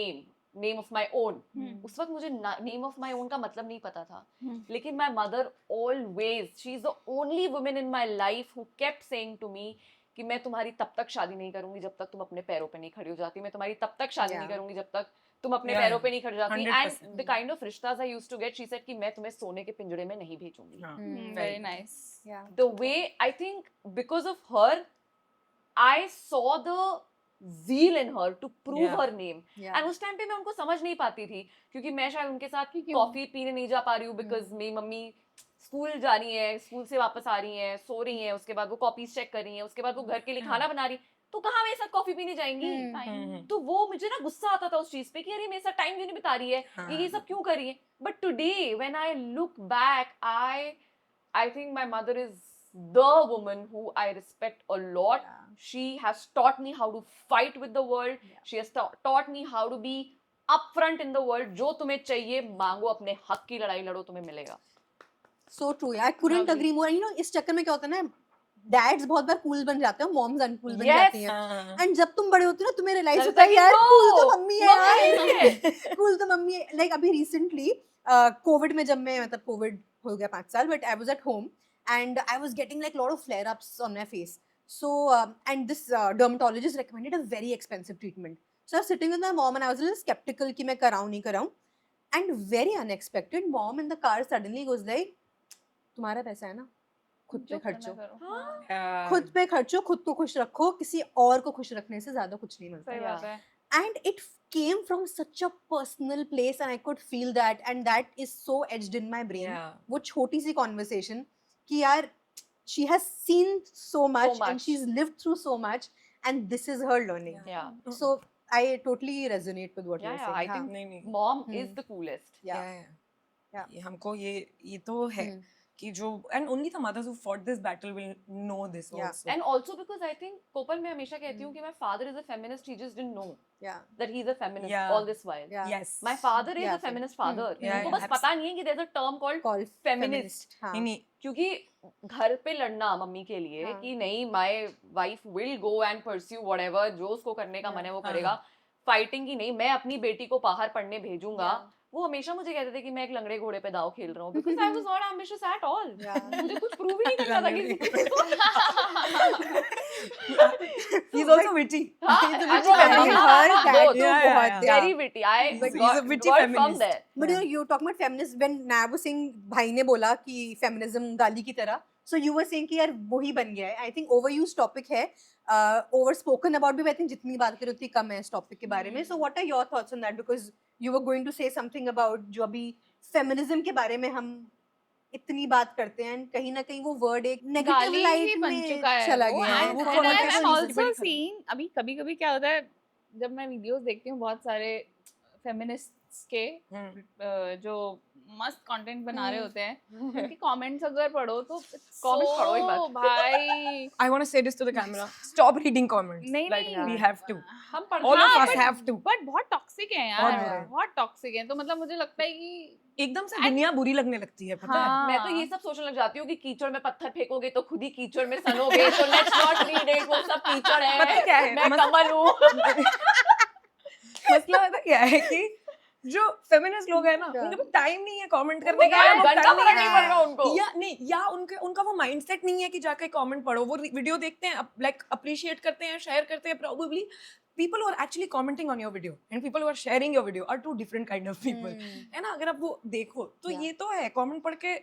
name of my own. उस वक्त मुझे नेम ऑफ माय ओन का मतलब नहीं पता था, लेकिन my mother always, she is the only woman in my life who kept saying to me कि मैं तुम्हारी तब तक शादी नहीं करूंगी जब तक तुम अपने पैरों पे नहीं खड़ी हो जाती, मैं तुम्हारी तब तक शादी नहीं Yeah. करूंगी जब तक तुम अपने Yeah, पैरों पे नहीं खड़ी हो जाती. 100%. एंड द काइंड ऑफ रिश्तास I used to get, she said कि मैं तुम्हें सोने के पिंजरे में नहीं भेजूंगी. हाँ. Very nice. Yeah. The way I think because of her, I saw the zeal in her to prove Yeah. her name. Yeah. And उस टाइम पे मैं उनको समझ नहीं पाती थी, क्योंकि मैं शायद उनके साथ क्यों? कॉफी पीने नहीं जा पा रही हूँ बिकॉज मेरी मम्मी स्कूल जा रही है, स्कूल से वापस आ रही है, सो रही है, उसके बाद वो कॉपीज चेक कर रही है, उसके बाद वो घर के लिए खाना बना रही, तो कहाँ मेरे साथ कॉफी पीने जाएंगी. Time. तो वो मुझे ना गुस्सा आता था उस चीज पे कि अरे मेरे साथ टाइम क्यों नहीं बिता रही है, ये सब क्यों कर रही है. But today when I look back, I think my mother is the woman who I respect a lot. Yeah. She has taught me how to fight with the world. She has taught me how to be upfront in the world. जो तुम्हें चाहिए मांगो, अपने हक की लड़ाई लड़ो, तुम्हें मिलेगा. So true. I couldn't Lovely. agree more. You know, इस चक्कर में क्या होता है ना, डैड्स बहुत बार कूल बन जाते हैं, मॉम्स अनकूल बन Yes. जाती हैं. एंड जब तुम बड़े होते हो ना, तुम्हें रियलाइज लगता होता है है कि यार कि कूल तो no, मम्मी है मम्मी यार. कूल तो मम्मी है. लाइक अभी रिसेंटली कोविड में, जब मैं मतलब कोविड हो गया 5 साल, but I was at home and I was getting like a lot of flare ups on my face. So and this dermatologist recommended a very expensive treatment. So I was sitting with my mom and I was a little skeptical कि मैं कराऊं नहीं कराऊं. And very unexpected, mom in the car suddenly goes like, तुम्हारा पैसा है ना, खुद पे जो करना खर्चो, करो. खुद पे खर्चो, खुद को खुश रखो, किसी और को खुश रखने से ज्यादा कुछ नहीं मिलता. सही बात है. And it came from such a personal place and I could feel that, and that is so etched in my brain. Yeah. वो छोटी सी conversation कि यार she has seen so much and much. she's lived through so much and this is her learning. Yeah. So I totally resonate with what Yeah, you're yeah, saying. I think नहीं. Mom is the coolest. Yeah. Yeah. ये हमको ये तो है कि जो, and only the mothers who fought this battle will know this Yeah. also. And also because I think कोपल मैं हमेशा कहती हूँ कि my father is a feminist, he just didn't know Yeah. that he's a feminist Yeah. all this while. Yeah. Yes. My father is Yeah, a feminist father. Yeah, उनको बस yeah, पता नहीं है कि there's a term called Called feminist. हाँ. नहीं. क्योंकि घर पे लड़ना मम्मी के लिए हाँ. कि नहीं, my wife will go and pursue whatever, जो उसको करने का मन है वो हाँ. करेगा. फाइटिंग की नहीं, मैं अपनी बेटी को बाहर पढ़ने भेजूंगा, वो हमेशा मुझे कहते थे कि मैं एक लंगड़े घोड़े पे दाव खेल रहा हूँ, because I was not ambitious at all. मुझे कुछ प्रूव ही नहीं करना था किसी को. He's also witty. हाँ, He's a अच्छा, witty feminist. हाँ, Her हाँ, dad both. तो Yeah, बहुत, yeah. yeah. Very witty. I He's a got witty from feminist. there. But you're talking about feminist when Nab was saying भाई ने बोला कि feminism गाली की तरह, so you were saying कि यार वही बन गया है. I think overused topic है, over spoken about भी. I think जितनी बात करो उतनी कम है इस topic के बारे में. So what are your thoughts on that? Because you were going to say something about जो अभी feminism के बारे में हम इतनी बात करते हैं, कहीं ना कहीं वो वर्ड एक नेगेटिव गाली लाइट ही बन में चुका है चला वो, गया है. and वो I'm connotation also is very seeing, अभी कभी कभी क्या होता है जब मैं वीडियोस देखती हूँ बहुत सारे फेमिनिस्ट्स के जो मस्त कंटेंट बना रहे होते हैं, उनके कमेंट्स अगर पढ़ो तो Comments पढ़ो एक बार. भाई I want to say this to the camera. Stop reading comments. नहीं, Like, नहीं. we have to. हम पढ़ All of हाँ, us have to. बट बहुत टॉक्सिक है बहुत यार, बुरे। बहुत टॉक्सिक है. तो मतलब मुझे लगता है कि एकदम से दुनिया बुरी लगने लगती है, पता है? हाँ, मैं तो ये सब सोचने लग जाती हूँ कि कीचड़ में पत्थर फेंकोगे तो खुद ही कीचड़ में सनोगे, तो लेट्स नॉट रीड इट, वो सब कीचड़ है. पता है क्या है? मैं कमल हूँ. मसला पता क्या है कि जो फेमिनिस्ट लोग हैं ना, क्या? उनके पास टाइम नहीं है कमेंट करने का, यार, वो घंटा करने फर्क का नहीं है। पड़ रहा उनको. या नहीं, या उनका वो माइंडसेट नहीं है कि जाके कमेंट पढ़ो. वो वीडियो देखते हैं, लाइक अप्रिशिएट करते हैं, शेयर करते हैं. Probably people who are actually commenting on your video and people who are sharing your video are two different kind of people. है ना? अगर आप वो देखो तो Yeah. ये तो है, कमेंट पढ़ के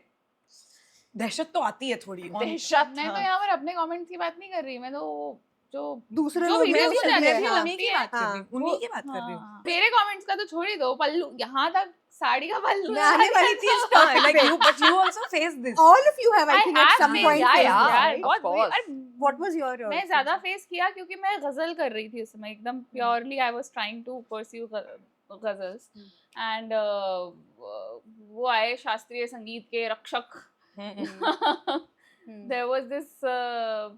दहशत तो आती है थोड़ी. दहशत. मैं तो हाँ. यहाँ पर अपने कमेंट्स की बात नहीं कर रही, मैं तो जो दूसरे जो लोग videos भी को चल जाते रहे हैं, हैं. उन्हीं की बात कर रही हूँ, हाँ. उन्हीं की बात कर रही हूँ. हाँ, मेरे कमेंट्स का तो छोड़ ही दो, पल्लू यहाँ तक साड़ी का पल्लू मैं आने वाली थी इस हाँ, topic like पे. you, but you also face this. All of you have, I I think, at have some faced, point yeah, faced yeah. this, यार right? बहुत of course. अरे What was your? मैं ज्यादा फेस किया क्योंकि मैं गजल कर रही थी उस समय, एकदम purely I was trying to pursue ghazals, and वो आए शास्त्रीय संगीत के रक्षक. There was this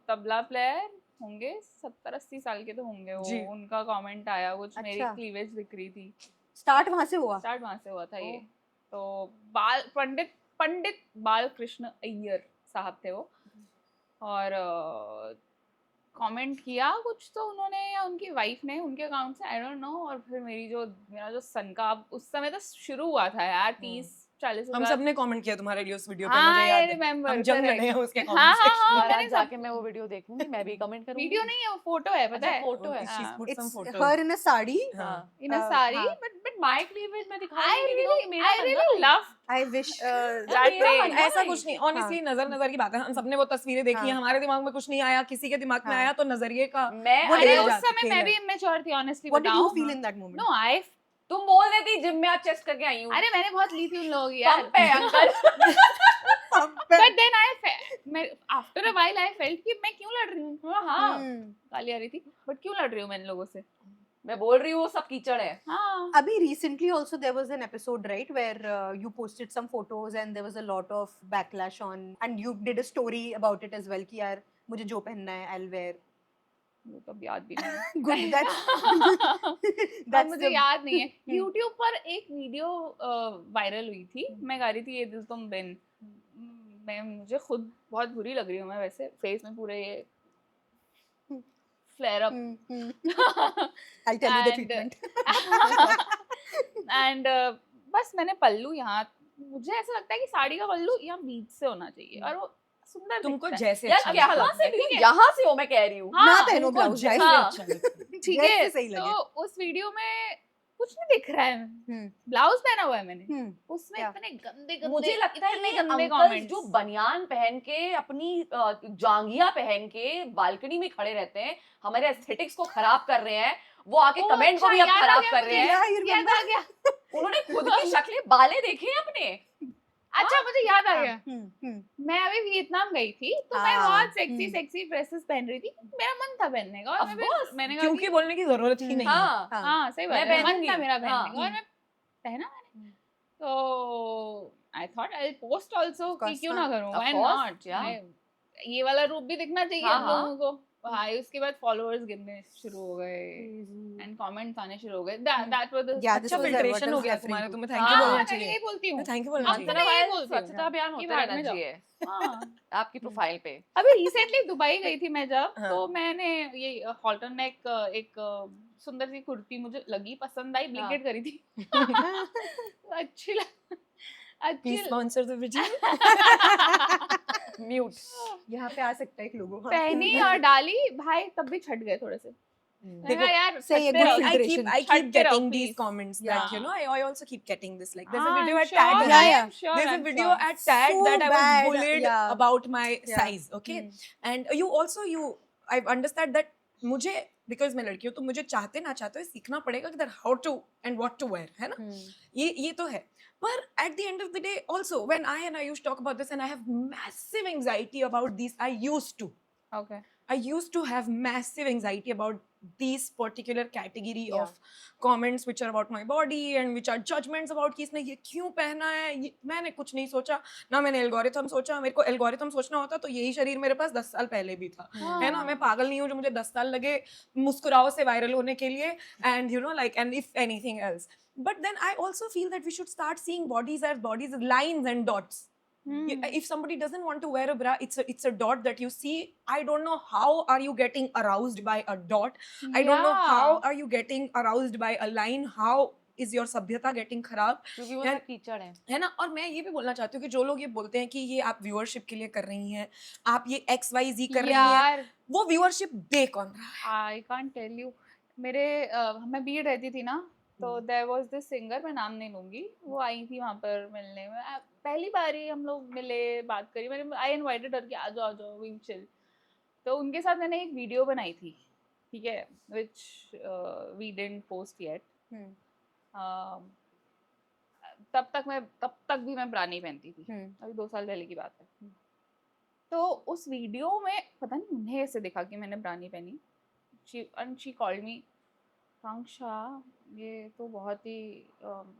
tabla player, होंगे 70-80 साल के तो होंगे वो, जी. उनका कमेंट आया कुछ, मेरी अच्छा. क्लीवेज दिख रही थी. Start वहाँ से हुआ. स्टार्ट वहां से हुआ था ये. तो पंडित बालकृष्ण अय्यर साहब थे वो, और कमेंट किया कुछ तो उन्होंने या उनकी वाइफ ने उनके अकाउंट से, आई डोंट नो. और फिर मेरा जो सन का उस समय तो शुरू हुआ था यार, 30-40 हम सबने कमेंट किया तुम्हारे लिए उस वीडियो पे, हाँ, मुझे I याद है. remember, हम जंग correct. लड़े हैं उसके हाँ, कमेंट हाँ, सेक्शन हाँ, में. मैंने आज जाके मैं वो वीडियो देखूंगी, मैं भी कमेंट करूंगी. वीडियो नहीं है वो, फोटो है, पता है. फोटो है. She's put some It's photos. her in a sari. हाँ. इन अ साड़ी, हाँ. बट माय क्लीवेज में दिखा I really love I wish. that मेरा way. मन है, ऐसा कुछ नहीं. ऑनेस्टली नजर की बात है. हम सबने वो तस्वीरें देखी हैं, हाँ. हमारे दिमाग में कुछ नहीं आया, किसी के दिमाग में हाँ. आया, तो नजरिए का मैं What अरे did उस you समय feel मैं है? भी इमेच्योर थी, ऑनेस्टली What did you बताऊं. feel in that moment? No I, तुम बोल रही थी जिम में आज चेस्ट करके आई हूँ. अरे मैंने बहुत ली थी उन लोगों की यार. पंप है अंकल. बट देन मैं after a while I felt कि मैं क्यों लड़ रही हूँ. हाँ, गाली आ रही थी, बट क्यों लड़ रही हूँ मैं इन लोगों से. मैं बोल रही हूँ वो सब कीचड़ है. हाँ, Abhi, recently also there was an episode, right, where you posted some photos and there was a lot of backlash on, and you did a story about it as well कि यार मुझे जो पहनना है I'll wear. वो तो अब याद भी नहीं है. Good, that's अब that's मुझे the. याद नहीं है. YouTube पर एक वीडियो वायरल हुई थी, मैं गा रही थी ये दिल तुम बिन. मैं मुझे खुद बहुत बुरी लग रही हूँ मैं वैसे, फेस में पूरे ये flare up. I'll tell you the And- treatment. And बस मैंने पल्लू यहाँ, मुझे ऐसा लगता है कि साड़ी का पल्लू यहाँ बीच से होना चाहिए और वो सुंदर तुमको दिखता है. जैसे यार अच्छा यहाँ लगता से है. भी, यहाँ से हो, मैं कह रही हूँ. हाँ, ना पहनो तुमको ब्लाउज जैसे हाँ. अच्छा लगता है. ठीक जैसे है. सही लगे. तो उस वीडियो में कुछ नहीं दिख रहा है. ब्लाउज पहना हुआ है मैंने, उसमें क्या? इतने गंदे मुझे लगता है इतने कि गंदे अंकल कमेंट्स. जो बनियान पहन के अपनी जांघिया पहन के बालकनी में खड़े रहते हैं, हमारे एस्थेटिक्स को खराब कर रहे हैं, वो आके ओ, कमेंट को अच्छा, भी अब याद आ खराब गया कर रहे हैं. Yeah, you याद remember? आ गया. उन्होंने खुद की शक्लें बाले देखे हैं अपने. अच्छा मुझे याद आ गया. हम्म. मैं अभी वियतनाम गई थी तो मैं हाँ, बहुत सेक्सी ड्रेसेस पहन रही थी. मेरा मन था पहनने का और Of मैं course. मैंने कहा क्योंकि बोलने की जरूरत ही नहीं है. हाँ, हाँ सही बात मैं है, मन पहनूंगी. था मेरा पहनने हाँ. का और मैं पहना मैंने. तो I thought I post also कि course, क्यों हाँ. ना करूं, Of why course, not. yeah. ये वाला रूप भी दिखना चाहिए हाँ, हम हाँ. लोगों को. भाई उसके बाद फॉलोअर्स गिरने शुरू हो गए एंड कमेंट्स आने शुरू हो गए दैट वाज Yeah, this अच्छा was what फिल्ट्रेशन I हो was गया referring तुम्हारा, to. तुम्हें थैंक यू हाँ, बोलना मैं चाहिए, यही बोलती हूँ थैंक यू बोलना अब चाहिए। मैं यही बोलती हूँ स्वच्छता अभियान कि होते भाड़ रहना में जाओ। चाहिए हाँ आपकी प्रोफाइल पे। अभी रिसेंटली दुबई गई थी मैं जब हाँ। तो मैंने ये हॉल्टर नेक एक सुंदर सी कुर्ती मुझे लगी पसंद आई ब्लिंकेट करी थी अच्छी अच्छी please sponsor the video. Mute. यहाँ पे आ सकता है एक लोगो। पहनी और डाली भाई तब भी छट गए थोड़े से मैंने कहा यार सही है, छटते good रहो। filtration. I keep छटते रहो, getting these please. comments Yeah. that, you know, I also keep getting this, like there's a Ah, video I'm at sure, Tag Yeah, Live. yeah. sure, There's a I'm video sure. at Tag So that I was bad, bullied yeah. about my Yeah. size, okay? And you I understand that मुझे because मैं लड़की हूँ तो मुझे चाहते ना चाहते हुए सीखना पड़ेगा कि that how to and what to wear, है ना? ये तो है। पर at the end of the day also when I and Ayush talk about this and I have massive anxiety about these, Okay. I used to have massive anxiety about these particular category Yeah. of comments which are about my body and which are judgments about कि इसने ये क्यों पहना है, मैंने कुछ नहीं सोचा, ना मैंने एल्गोरिथम सोचा, मेरे को एल्गोरिथम सोचना होता तो यही शरीर मेरे पास 10 साल पहले भी था, है ना? मैं पागल नहीं हूँ जो मुझे 10 साल लगे मुस्कुराओ से वायरल होने के लिए and you know like and if anything else. But then I also feel that we should start seeing bodies as lines and dots. If somebody doesn't want to wear a bra, it's a dot that you see. I don't know how are you getting aroused by a dot. I don't know how are you getting aroused by a line. How is your सभ्यता getting खराब? क्योंकि वो And- सब कीचड़ है। है ना? और मैं ये भी बोलना चाहती हूँ कि जो लोग ये बोलते हैं कि ये आप व्यूअरशिप के लिए कर रही हैं, आप ये XYZ कर रही हैं, यार वो व्यूअरशिप दे कौन रहा है? आई कांट टेल यू मेरे मैं बीड रहती थी ना तो देयर वाज दिस सिंगर मैं नाम नहीं लूंगी वो आई थी वहां पर मिलने में पहली बार ही हम लोग मिले बात करी मैंने आई इनवाइटेड हर कि आ जाओ वी चिल तो उनके साथ मैंने एक वीडियो बनाई थी ठीक है which we didn't post yet तब तक भी मैं ब्रा नहीं पहनती थी अभी 2 साल पहले की बात है तो उस वीडियो में पता नहीं उन्हें ऐसे देखा कि मैंने ब्रा नहीं पहनी शी कॉल्ड मी कांक्षा ये तो बहुत ही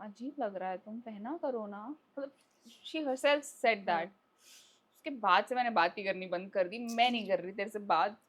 अजीब लग रहा है तुम पहना करो ना मतलब शी हरसेल्फ सेड दैट उसके बाद से मैंने बात ही करनी बंद कर दी मैं नहीं कर रही तेरे से बात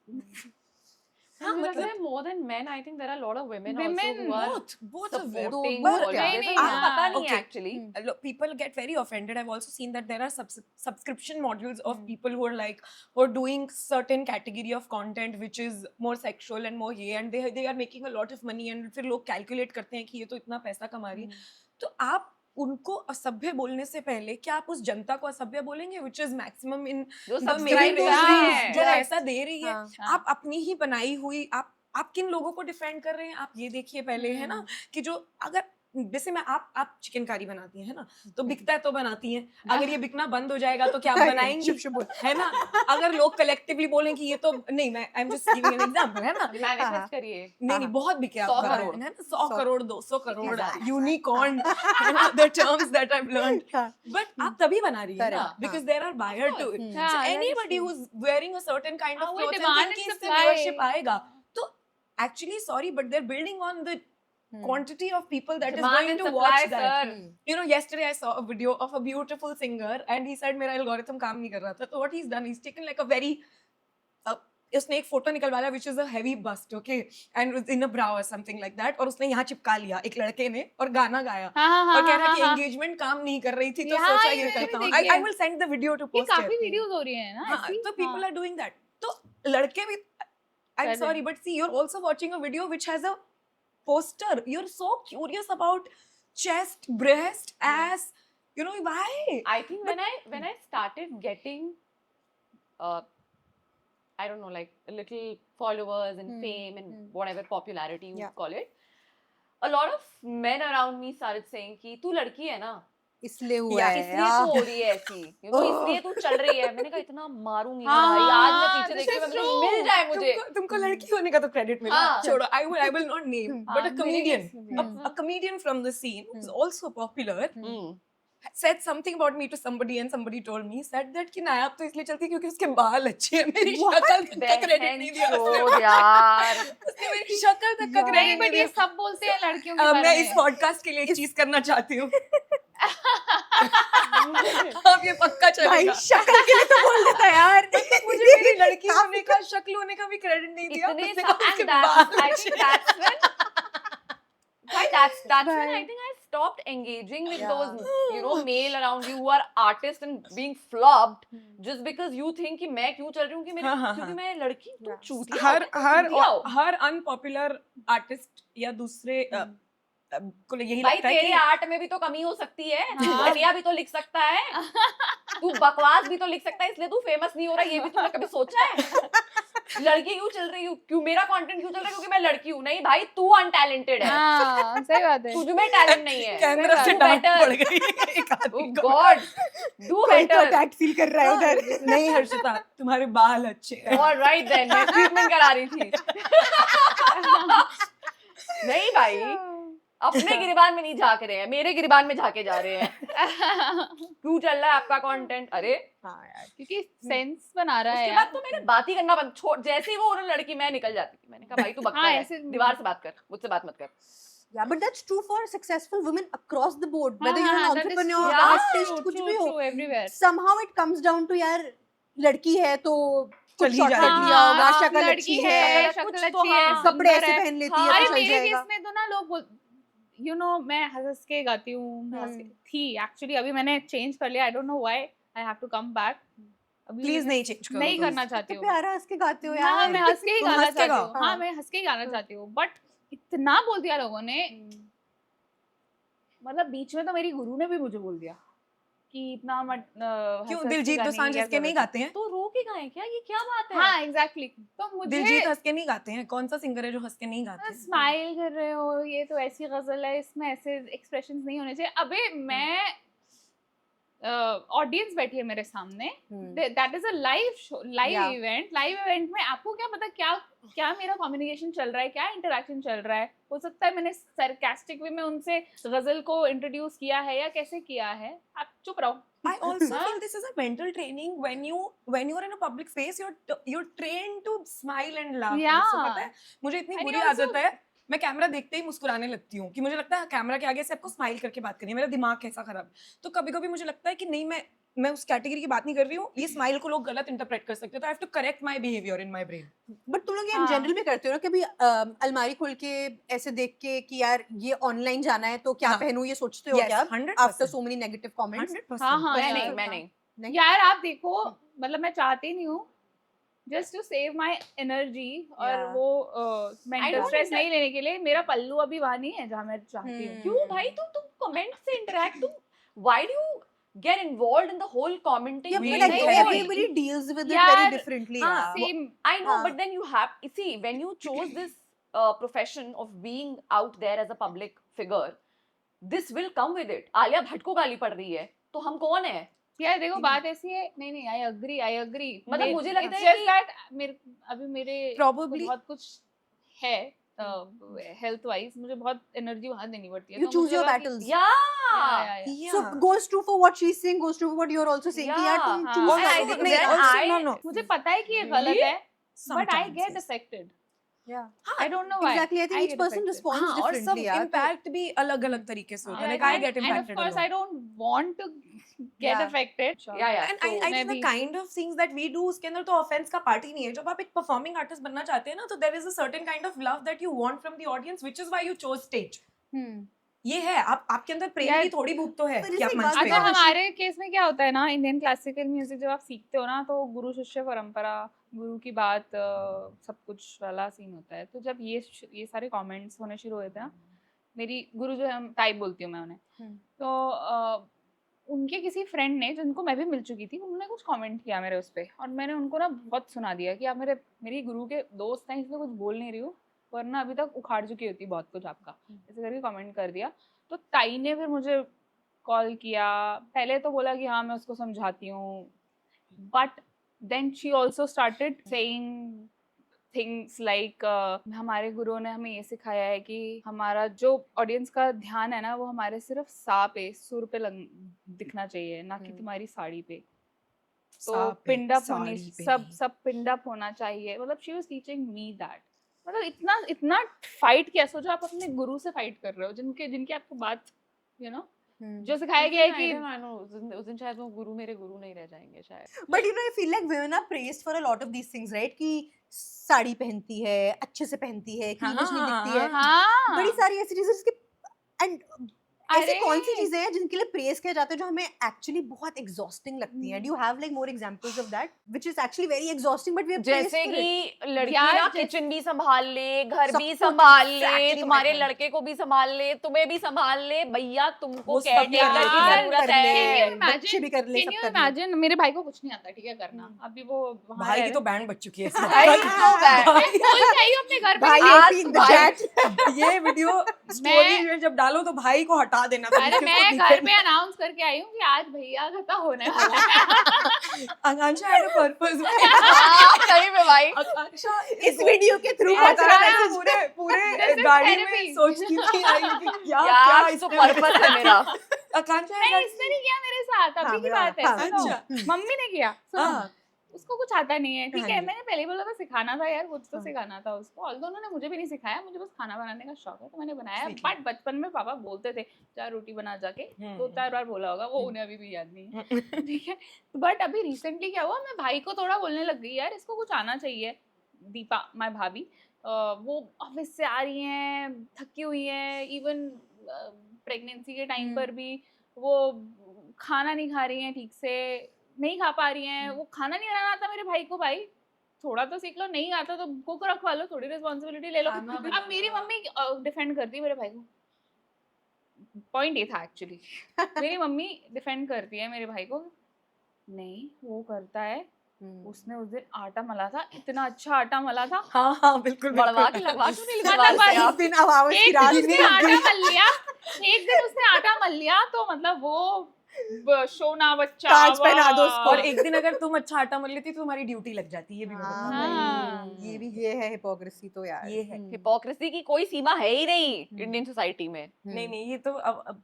हाँ, मतलब more than men, I think there are a lot of women also Women, who are both of them. supporting both, all yeah. that. नहीं, मुझे पता नहीं okay. actually. Look, people get very offended. I've also seen that there are subscription models of people who are like who are doing certain category of content which is more sexual and more gay and they are making a lot of money and फिर लोग calculate करते हैं कि ये तो इतना पैसा कमा रही है तो आप उनको असभ्य बोलने से पहले क्या आप उस जनता को असभ्य बोलेंगे which is maximum in जो the subscribe male कर रहे industry, हैं। जो Correct. ऐसा दे रही है हाँ. आप अपनी ही बनाई हुई आप किन लोगों को डिफेंड कर रहे हैं आप ये देखिए पहले है ना कि जो अगर जैसे मैं आप चिकनकारी बनाती हैं है ना तो बिकता है तो बनाती हैं अगर ये बिकना बंद हो जाएगा तो क्या आप बनाएंगी है ना अगर लोग कलेक्टिवली बोलें कि ये तो नहीं मैं I am just giving an example है ना Manifest करिए। नहीं बहुत बिके 100 आपका करोड़। है ना 100 crore 200 crore Exactly. Unicorn the terms that I have learned but आप तभी बना रही है ना Correct. Because there are buyer to it हाँ, so that is anybody true. who's wearing a certain kind of हाँ, वो clothes and demand think and इससे supply. viewership आएगा तो actually sorry but they're building on the quantity of people that is Demand going and to supply, watch that. sir. You know, yesterday I saw a video of a beautiful singer and he said मेरा algorithm काम नहीं कर रहा था. So what he's done, he's taken like a very उसने एक photo निकलवाया which is a heavy bust, okay, and was in a bra or something like that और उसने यहाँ चिपका लिया एक लड़के ने और गाना गाया और कह रहा है कि engagement काम नहीं कर रही थी तो हाँ, सोचा ये ये मैंने करता भी हूँ. देखी I है. will send the video to ये post काफी here. वीडियोस हो रही हैं ना हाँ, ऐसी? तो people हाँ. are doing that. तो लड़के भी I'm Correct. sorry but see you're also watching a video which has a poster. You're so curious about chest, breast, ass. You know why? I think when I started getting, I don't know, like a little followers and fame and whatever popularity you Yeah. call it, a lot of men around me started saying कि तू लड़की है ना, इसलिए हुआ Yeah, है इसलिए तू हो रही है ऐसी, you know, इसलिए तू चल रही है. मैंने कहा इतना मारूंगी ना हाँ, भाई, आज मैं हाँ, पीछे this देखती हूँ, is मैं true. मिल जाए मुझे. तुमको लड़की होने का तो क्रेडिट मिला. हाँ. छोड़ो. I will not name, but a हाँ, comedian, मेरे a comedian from the scene who's also popular hmm. said something about me to somebody and somebody told me said that कि नायाब तो इसलिए चलती है क्योंकि उसके बाल अच्छे हैं. मेरी शक्ल का क्रेडिट नहीं दिया उसने. यार. उसने शक्ल तक का यार। नहीं क्रेडिट बट ये सब बोलते हैं लड़कियों के मैं बारे इस में पॉडकास्ट के लिए एक चीज करना चाहती हूँ अब ये पक्का भाई चलेगा शक्ल के लिए तो बोल देता यार मुझे मेरी लड़की होने का शक्ल होने का भी क्रेडिट नहीं दिया इतने उसने सा- कहा उसके and that's बाल I think that's when that's when I Right. think I stopped engaging with Yeah. those male around you who are artists and being flopped just because you think कि मैं क्यों चल रही हूँ कि मेरे हाँ, हाँ, क्योंकि हाँ। मैं लड़की तुम Yeah. चूतिया हो, हर तुम हर चूतिया हो। हर अनपॉपुलर आर्टिस्ट या दूसरे को यही भाई लगता है तेरे कि आर्ट में भी तो कमी हो सकती है, हाँ। घटिया भी तो लिख सकता है, तू बकवास भी तो लिख सकता है, इसलिए तू फेमस नहीं हो रहा, ये भी तुमने कभी सोचा है? लड़की क्यों चल रही हूँ, क्यों मेरा कंटेंट क्यों चल रहा है क्योंकि मैं लड़की हूँ? नहीं भाई, तू अनटैलेंटेड है, हाँ सही बात है तुझ में टैलेंट नहीं है। कैमरा से Do डांट better. पड़ गई एक आदमी Oh को God, do कोई तो better. अटैक फील कर रहा है उधर नहीं हर्षिता तुम्हारे बाल अच्छे हैं All right then, मैं ट्रीटमेंट करा रही थी। नहीं भाई, अपने गिरबान में नहीं झांक रहे हैं, मेरे गिरबान में झांके जा रहे हैं। क्यों चल रहा है आपका कंटेंट? अरे हाँ यार क्योंकि सेंस बना रहा है उसके बाद तो मैंने बात ही करना बंद छोड़, जैसे ही वो उन्होंने लड़की, मैं निकल जाती थी। मैंने कहा भाई तू बकवास हाँ, है, ऐसे- दीवार से बात कर, मुझसे बात मत कर। Yeah, but that's true for successful women across the board. Whether हाँ, you're an हाँ, that is entrepreneur, true. Yeah, artist, True, कुछ true, भी हो. true, everywhere. Somehow it comes down to यार लड़की है तो चल कुछ ही शॉर्ट जाएगी। कट लिया होगा, हाँ, शक्ल लड़की अच्छी है, है, शक्ल कुछ तो अच्छी है, हाँ, कपड़े ऐसे सुंदर है। पहन लेती हाँ, है अरे तो चल मेरे जाएगा. केस में तो ना लोग मैं हंस के गाती हूँ, थी एक्चुअली, अभी मैंने चेंज कर लिया, I don't know why I have to come back. अभी प्लीज नहीं चेंज करो नहीं please. करना चाहती तो हूँ। प्यारा हंस के गाते हो हाँ, यार. मैं हंस के ही तुम गाना हंस के चाहती गाओ। हूँ। हाँ, मैं हंस के ही गाना चाहती हूँ, बट इतना बोल दिया लोगों ने, मतलब बीच में तो मेरी गुरु ने भी मुझे बोल दिया कि इतना मत क्यों दिलजीत दोसांझ हंस के नहीं गाते हैं तो रो के गाएं क्या? ये क्या बात है? हाँ एग्जैक्टली। तो मुझे दिलजीत हंस के नहीं गाते हैं कौन सा सिंगर है जो हंस के नहीं गाते हैं? स्माइल कर रहे हो, ये तो ऐसी गजल है, इसमें ऐसे एक्सप्रेशंस नहीं होने चाहिए। अबे मैं ऑडियंस बैठी है मेरे सामने, that is a live show, live Yeah. Event. Live event में आपको क्या पता क्या क्या मेरा कम्युनिकेशन चल रहा है, क्या इंटरेक्शन चल रहा है। हो सकता है मैंने सरकास्टिक वे में उनसे गजल को इंट्रोड्यूस किया है या कैसे किया है, आप चुप रहो। I also feel this is a mental training when you are in a public space you're trained to smile and laugh. Yeah. So, पता है मुझे इतनी And बुरी you also- आदत है, मैं कैमरा देखते ही मुस्कुराने लगती हूँ कि मुझे लगता है कैमरा के आगे से आपको स्माइल करके बात करनी है। मेरा दिमाग कैसा खराब है। तो कभी कभी मुझे लगता है कि नहीं मैं उस कैटेगरी की बात नहीं कर रही हूँ, ये स्माइल को लोग गलत इंटरप्रेट कर सकते हैं, तो I have to correct my behaviour in my brain. But तुम लोग ये हाँ। जनरल में करते हो ना, कभी अलमारी खोल के ऐसे देख के कि यार ये ऑनलाइन जाना है तो क्या हाँ। पहनूं, ये सोचते हो Yes, क्या 100%. After so many negative comments? 100%. हाँ, हाँ, मैं यार, नहीं, मैं नहीं। नहीं? यार आप देखो, मतलब मैं चाहती नहीं हूँ, just to save my energy और Yeah. वो I mental don't stress think नहीं लेने के लिए मेरा पल्लू अभी वहाँ नहीं है जहाँ मैं चाहती हूँ। क्यों भाई, तुम कमेंट से इंटरेक्ट, तुम why do you get involved in the whole commenting? Yeah, We but like don't. everybody deals with it यार, very differently. हाँ, यार. Same. I know, हाँ. but then you have, see, when you chose this profession of being out there as a public figure, this will come with it. Alia Bhatt को गाली पड़ रही है, तो हम कौन है? यार देखो बात ऐसी है, नहीं आई अग्री। मतलब मुझे लगता है कि मेरे अभी मेरे Probably- बहुत कुछ है हेल्थ वाइज, मुझे बहुत एनर्जी वहाँ देनी पड़ती है। You तो choose मुझे your लगा कि- battles. Yeah. Yeah. So goes true for what she's saying, goes true for what you're also saying. कि यार तुम Yeah. choose हाँ. your I battles. think नहीं, when also, I- no. मुझे पता है कि ये Really? गलत है, but I Sometimes, get yes. Affected. Yeah. I don't know why. Exactly. I think each person responds हाँ, और सब differently. यार. तो- इम्पैक्ट भी अलग अलग तरीके से होता है। Like I get And of impacted a course lot. I don't want to get Yeah. affected. Yeah. And I मैं think the भी- kind of things that we do उसके अंदर तो ऑफेंस का पार्ट ही नहीं है। जब आप एक परफॉर्मिंग आर्टिस्ट बनना चाहते हैं ना, तो there is a certain kind of love that you want from the audience, which is why you chose stage. ये है, आपके अंदर प्रेम यार, की थोड़ी भूख तो है पर कि आप इसी मंच बात पे अच्छा हाँ, हो। हमारे केस में क्या होता है ना, इंडियन क्लासिकल म्यूजिक जब आप सीखते हो ना, तो गुरु शिष्य परंपरा, गुरु की बात, सब कुछ वाला सीन होता है। तो जब ये सारे कमेंट्स होने शुरू हुए थे ना, मेरी गुरु जो है, टाइप बोलती हूँ मैं उन्हें, तो उनके किसी फ्रेंड ने, जिनको मैं भी मिल चुकी थी, उन्होंने कुछ कमेंट किया मेरे उस पर, और मैंने उनको ना बहुत सुना दिया कि आप मेरी गुरु के दोस्त हैं, इसलिए कुछ बोल नहीं रही हूँ, वरना अभी तक उखाड़ चुकी होती बहुत कुछ आपका, ऐसे करके कमेंट कर दिया। तो ताई ने फिर मुझे कॉल किया, पहले तो बोला कि हाँ मैं उसको समझाती हूँ, but then she also started saying things like हमारे गुरुओं ने हमें ये सिखाया है कि हमारा जो ऑडियंस का ध्यान है ना, वो हमारे सिर्फ सा पे, सुर पे दिखना चाहिए, ना कि तुम्हारी साड़ी पे। तो पिंडअप होनी, सब पिंडअप होना चाहिए। मतलब she was teaching me that. मतलब इतना इतना फाइट किया, सोचो आप अपने गुरु से फाइट कर रहे हो, जिनकी आपको बात यू नो जो सिखाया गया है कि उस दिन शायद वो गुरु मेरे गुरु नहीं रह जाएंगे शायद। But you know, I feel like women are praised for a lot of these things, right? कि साड़ी पहनती है, अच्छे से पहनती है, cleavage नहीं दिखती है, हाँ बड़ी सारी ऐसी चीजें जिसकी and ऐसी अरे कौन सी चीजें हैं जिनके लिए प्रेज किया जाता है जो हमें एक्चुअली बहुत एग्जॉस्टिंग लगती हैं? Do you have like more examples of that which is actually very exhausting but we are praised जैसे फॉर इट? कि लड़की यार, ना जैसे- किचन भी संभाल ले, घर सब भी कुछ, संभाल ले, exactly my तुम्हारे point. लड़के को भी संभाल ले, तुम्हें भी संभाल ले, भैया तुमको वो सब केयरटेकर की यार जरूरत कर ले, है। Can you imagine? बच्चे भी कर ले, Can सब you कर ले। imagine? मेरे भाई को कुछ नहीं आता, ठीक है, करना। अभी वो वहाँ भाई रह की रहे तो बैंड बज चुकी है इस भाई वक्त। तो बैंड। मैं बोल चाहिए अपने घर पे भाई कि आज AP in the भाई- chat. ये वीडियो स्टोरी में जब डालो तो भाई को हटा देना था, अरे उसको मैं दिखे घर पे अनाउंस करके आई हूँ कि आज भैया खता होने वाला है। आकांक्षा had a purpose. हाँ, सही में भाई। आकांक्षा इस वीडियो के थ्रू यार, पता यार, है पूरे पूरे This is गाड़ी therapy. में सोचती थी आई कि क्या यार तो इसने पर्पस है मेरा। आकांक्षा नहीं, इसने नहीं किया मेरे साथ, अभी की बात है, हाँ, सुनो। अच्छा। मम्मी ने किया, सुनो। हाँ। उसको कुछ आता नहीं है, ठीक हाँ है, जी। मैंने पहले बोला था सिखाना था यार, कुछ तो हाँ। सिखाना था उसको। ऑल्दो उन्होंने मुझे भी नहीं सिखाया, मुझे बस खाना बनाने का शौक है तो मैंने बनाया। सीख लिया। बट बचपन में पापा बोलते थे चार रोटी बना जाके, हम्म, 2-4 बार बोला होगा, वो उन्हें अभी भी याद नहीं है, ठीक है। बट अभी रिसेंटली क्या हुआ, मैं भाई को थोड़ा बोलने लग गई, यार इसको कुछ आना चाहिए। दीपा माय भाभी, वो ऑफिस से आ रही हैं, थकी हुई हैं, इवन प्रेगनेंसी के टाइम पर भी वो खाना नहीं खा रही हैं ठीक से, नहीं खा पा रही हैं, वो खाना नहीं बनाना आता मेरे भाई को। भाई थोड़ा तो सीख लो, नहीं आता तो कुक रखवा लो, थोड़ी रिस्पॉन्सिबिलिटी ले लो। खाना अब बनाना। मेरी मम्मी डिफेंड करती है मेरे भाई को, पॉइंट ये था एक्चुअली। मेरी मम्मी डिफेंड करती है मेरे भाई को, नहीं वो करता है, उसने उस दिन आटा मला था, इतना अच्छा आटा मला था। हाँ हाँ बिल्कुल बढ़वा बिल्कुल। के लगवा क्यों नहीं मतलब लगवा भाई- रहे एक आप? दिन आवाज की एक रात दिन उसने नहीं आटा होगी। मल लिया, एक दिन उसने आटा मल लिया तो मतलब वो सोना बच्चा, ताज पहना दो उसको। और एक दिन अगर तुम अच्छा आटा मल लेती तो तुम्हारी ड्यूटी लग जाती है, ये भी मैं हाँ, बताऊं। हाँ। ये है हिपोक्रेसी तो यार। ये है। हिपोक्रेसी की कोई सीमा है ही नहीं इंडियन सोसाइटी में। नहीं नहीं ये तो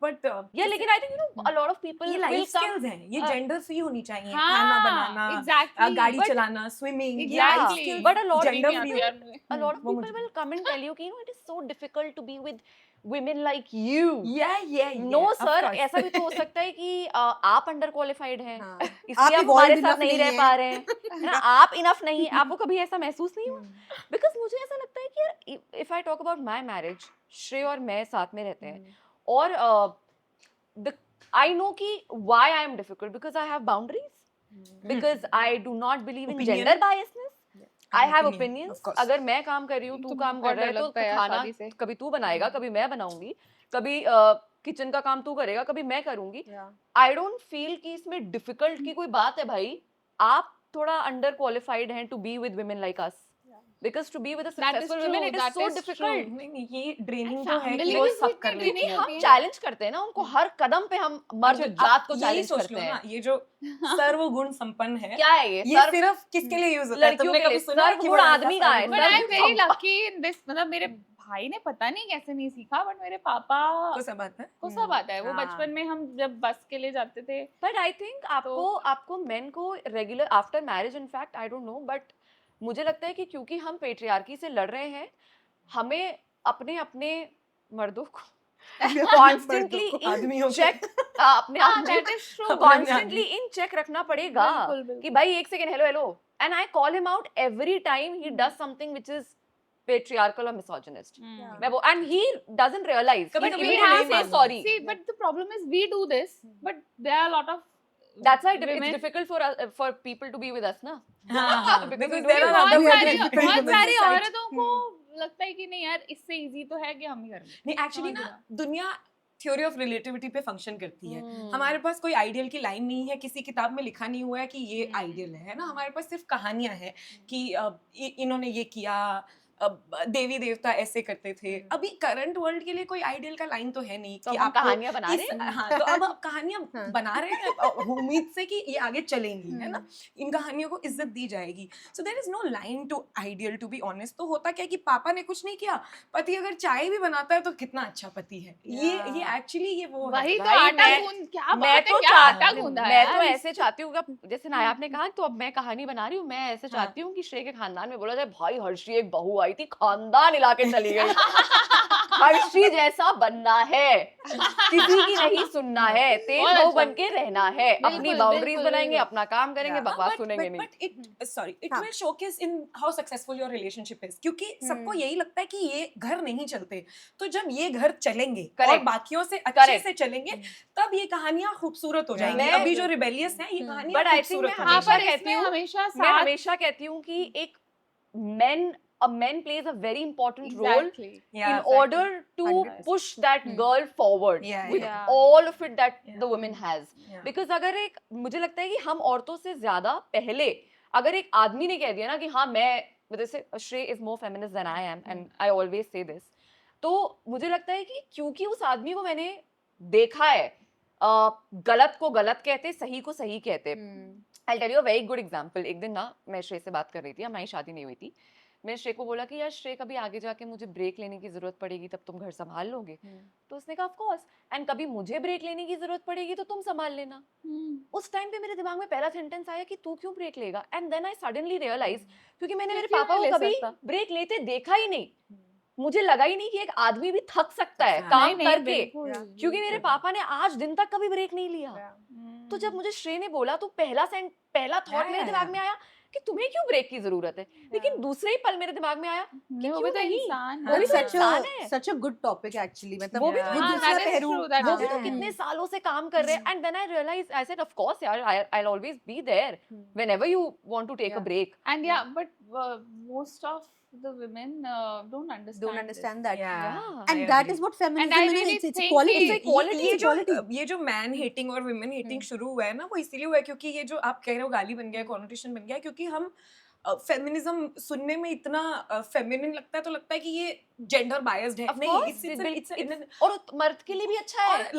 बट या लेकिन I think you know a lot of people ये विल लाइफ कम स्किल्स हैं, ये जेंडर फ्री होनी चाहिए। हाँ, खाना बनाना, exactly, गाड़ी but- चलाना, swimming, Exactly. but a lot gender नहीं free आती यार मुझे। a lot of वो people मुझे- will come and tell you कि you know it is so difficult to be with women like you. yeah No of sir, course. ऐसा भी तो हो सकता है कि आप अंडर क्वालिफाइड हैं, हाँ। इसलिए आप evolved हमारे enough साथ नहीं नहीं रह हैं। पा रहे हैं, है ना? आप इनफ नहीं है, आपको कभी ऐसा महसूस नहीं हुआ? बिकॉज मुझे ऐसा लगता है कि यार if I talk about my marriage, श्रेय और मैं साथ में रहते हैं और आई नो कि why I am difficult because I have boundaries, because I do not believe in Opinion? Gender biasness. I have Opinion, opinions. of course. अगर मैं काम कर रही हूँ, तू तुम काम बहुत कर रहा है, डर तो लगता है यार खाना शादी से। कभी तू बनाएगा, कभी मैं बनाऊंगी, कभी किचन का काम तू करेगा, कभी मैं करूंगी। आई डोंट फील कि इसमें डिफिकल्ट की कोई बात है भाई। आप थोड़ा अंडर क्वालिफाइड हैं to be with women like us, because to be with a successful women it is that so is difficult. नहीं ये ड्रेनिंग तो है family कि वो भी सब इतनी कर लेती draining है। होती हम है। चैलेंज करते हैं ना उनको, हर कदम पे हम मर्द अच्छा, जात आप को यही चैलेंज सोच करते लो हैं। ना, ये जो सर्वगुण संपन्न है, क्या है ये? ये सिर्फ किसके लिए यूज होता है? लड़कियों तुमने के कभी लिए सुना है कि सर्वगुण वो लड़का आदमी का है। सर्वगुण But I'm सर्वगुण very संपन्न। lucky in this, मतलब मेरे भाई ने पता नहीं कैसे नहीं सीखा, बट मेरे पापा को सब आता है? को सब आता है। वो हाँ। बचपन में हम जब बस के लिए जाते थे, बट आई थिंक आपको मेन को regular after marriage, in fact I don't no, but मुझे लगता है कि क्योंकि हम पेट्रियार्की से लड़ रहे हैं, हमें अपने अपने मर्दों को कॉन्स्टेंटली आदमियों इन को। चेक अपने हाँ, आप that is true. Constantly in check रखना पड़ेगा बिल्कुल, बिल्कुल। कि भाई एक second, hello hello, and I call him out every time he does something which is patriarchal or misogynist. मैं वो and he doesn't realize. कभी He कभी even नहीं has to say मालूम। sorry. See, but the problem is we do this, but there are a lot of That's why women- it's difficult for us, for people to be with us, ना? हाँ, Because because we there do are it other बहुत women सारी depending on बहुत the सारी society. औरतों को लगता है कि नहीं यार इससे इजी तो है कि हम ही कर लें। नहीं एक्चुअली ना दुनिया थ्योरी ऑफ रिलेटिविटी पे फंक्शन करती है। हम्म। हमारे पास कोई आइडियल की लाइन नहीं है, किसी किताब में लिखा नहीं हुआ है कि ये आइडियल है ना। हमारे पास सिर्फ कहानियां हैं कि इन्होंने ये किया, देवी देवता ऐसे करते थे। अभी करंट वर्ल्ड के लिए कोई आइडियल का लाइन तो है नहीं तो कि हम आपको कहानियां बना रहे हैं। हाँ, तो अब आप कहानियां हाँ। बना रहे हैं उम्मीद से कि ये आगे चलेंगी, है ना। इन कहानियों को इज्जत दी जाएगी। So there is no line to ideal, to be honest. तो होता क्या कि पापा ने कुछ नहीं किया, पति अगर चाय भी बनाता है तो कितना अच्छा पति है। ये एक्चुअली ये वो है। वही तो भाई, आटा मैं- गूंद, क्या मैं बात है, तो क्या आटा चाहती गूंदा मैं है तो यार। ऐसे चाहती हूँ कि जैसे नायाब ने कहा, तो अब मैं कहानी बना रही हूँ, मैं ऐसे चाहती हूँ कि श्रेय के खानदान में बोला जाए भाई हर्षी एक बहू आई थी, खानदान हिला के चली गई। हर्षी जैसा बनना है, किसी की नहीं सुनना है, तेज बहुत बहू अच्छा। बन के रहना है, अपनी बिल्कुल, बाउंड्रीज बिल्कुल, बनाएंगे, बिल्कुल। अपना काम करेंगे, Yeah. बकवास सुनेंगे नहीं। but it हाँ. will showcase in how successful your relationship is, क्योंकि सबको यही लगता है कि ये घर नहीं चलते, तो जब ये घर चलेंगे और Correct. बाकियों से अच्छे Correct. से चलेंगे, तब ये कहानियां खूबसूरत हो जाएंगी। मैं- अभी जो रिबेलियस हैं, ये कहानियां But I think खूबसूरत मैं होंगी। हमेशा पर कहती इसमें हूँ, हमेशा मैं साथ हमेशा कहती हूँ कि एक men plays a very important role Exactly. Yeah, in exactly. order to 100%. push that girl forward Yeah, with yeah. all of it that Yeah. the woman has. Yeah. Because अगर एक, मुझे लगता है कि हम औरतों से ज्यादा पहले अगर एक आदमी ने कह दिया ना कि हाँ मैं, जैसे श्रेय is more feminist than I am and I always say this, तो मुझे लगता है कि क्योंकि उस आदमी को मैंने देखा है, गलत को गलत कहते, सही को सही कहते। I'll tell you a very good example. एक दिन ना मैं श्रेय से बात कर रही थी, हमारी शादी नहीं हुई थी। मैंने श्रेय को बोला कि यार श्रेय, कभी आगे जाके मुझे ब्रेक लेने की जरूरत पड़ेगी तब तुम घर संभाल लोगे? तो उसने कहा ऑफ कोर्स, एंड कभी मुझे ब्रेक लेने की जरूरत पड़ेगी तो तुम संभाल लेना। उस टाइम पे मेरे दिमाग में पहला सेंटेंस आया कि तू क्यों ब्रेक लेगा, and then I suddenly realise, क्योंकि मैंने मेरे क्यों पापा नहीं को ले कभी सकता? ब्रेक लेते देखा ही नहीं। मुझे लगा ही नहीं कि एक आदमी भी थक सकता है हाँ। काम नहीं, नहीं, करके, बिल्कुल, क्योंकि मेरे बिल्कुल। पापा ने आज दिन तक कभी ब्रेक नहीं लिया। तो जब मुझे श्रेय ने बोला तो पहला थॉट मेरे दिमाग में आया कि तुम्हें क्यों ब्रेक की जरूरत है, लेकिन दूसरे ही पल मेरे दिमाग में आया कि वो क्यों भी तो नहीं, इंसान वो भी है। तो इंसान है। such a good topic actually, मतलब वो भी तो वो हाँ, दूसरा that is पहलू, true, that वो is भी तो true. कितने सालों से काम कर रहे हैं, and then I realise, I said of course यार, I'll always be there whenever you want to take a Yeah. break. And yeah, but most of the women don't understand. don't understand that. Yeah. Yeah. And I that agree. is what feminism I is. really It's think equality. कि It's equality. ये equality. जो man hating और women hating शुरू हुआ है ना, वो इसीलिए हुआ है क्योंकि ये जो आप कह रहे हो गाली बन गया है, कॉनोटेशन बन गया है, क्योंकि हम फेमिनिज्म सुनने में इतना फेमिनिन लगता है, तो लगता है कि ये जेंडर बायस्ड है। Of नहीं, course, और मर्द के लिए भी अच्छा और है।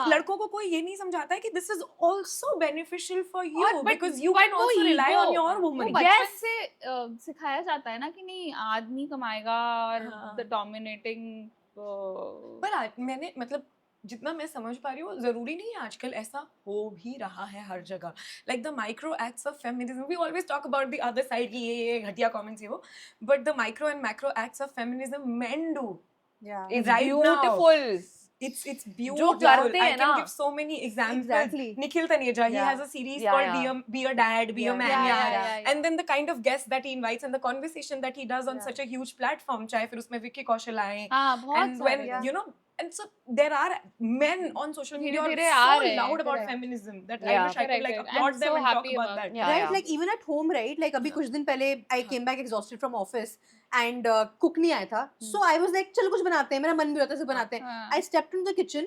लड़कों को कोई ये नहीं समझाता है कि this is also beneficial for you, और but- because you but can वो also rely ego- on your वो वुमन। बचपन Yes. से सिखाया जाता है ना कि नहीं आदमी कमाएगा और हाँ। द डोमिनेटिंग पर मैंने मतलब जितना मैं समझ पा रही हूँ, जरूरी नहीं है आजकल ऐसा हो भी रहा है हर जगह। Like the micro acts of feminism, we always talk about the other side की ये घटिया कमेंट्स ये वो, but the micro and macro acts of feminism men do Yeah. It's right now. beautiful. It's beautiful. करते I हैं can ना। give so many examples. Exactly. Nikhil Taneja, he Yeah. has a series Yeah, called yeah. Be a Dad, Be a Yeah. Man, Yeah, yeah. yeah. And then the kind of guests that he invites and the conversation that he does on Yeah. such a huge platform, चाहे फिर उसमें विक्की कौशल आए, हाँ बहुत and when yeah. you know, and so there are men on social media धीरे-धीरे are uh so रहे हैं, loud about correct. feminism that Yeah. I wish I could like Correct. applaud I'm them so and talk happy about about that. Yeah, right, yeah. like even at home, right, like अभी कुछ दिन पहले I came back exhausted from office and cook नहीं आया था, so I was like चलो कुछ बनाते हैं, मेरा मन भी होता है ऐसे बनाते हैं। हाँ. I stepped into the kitchen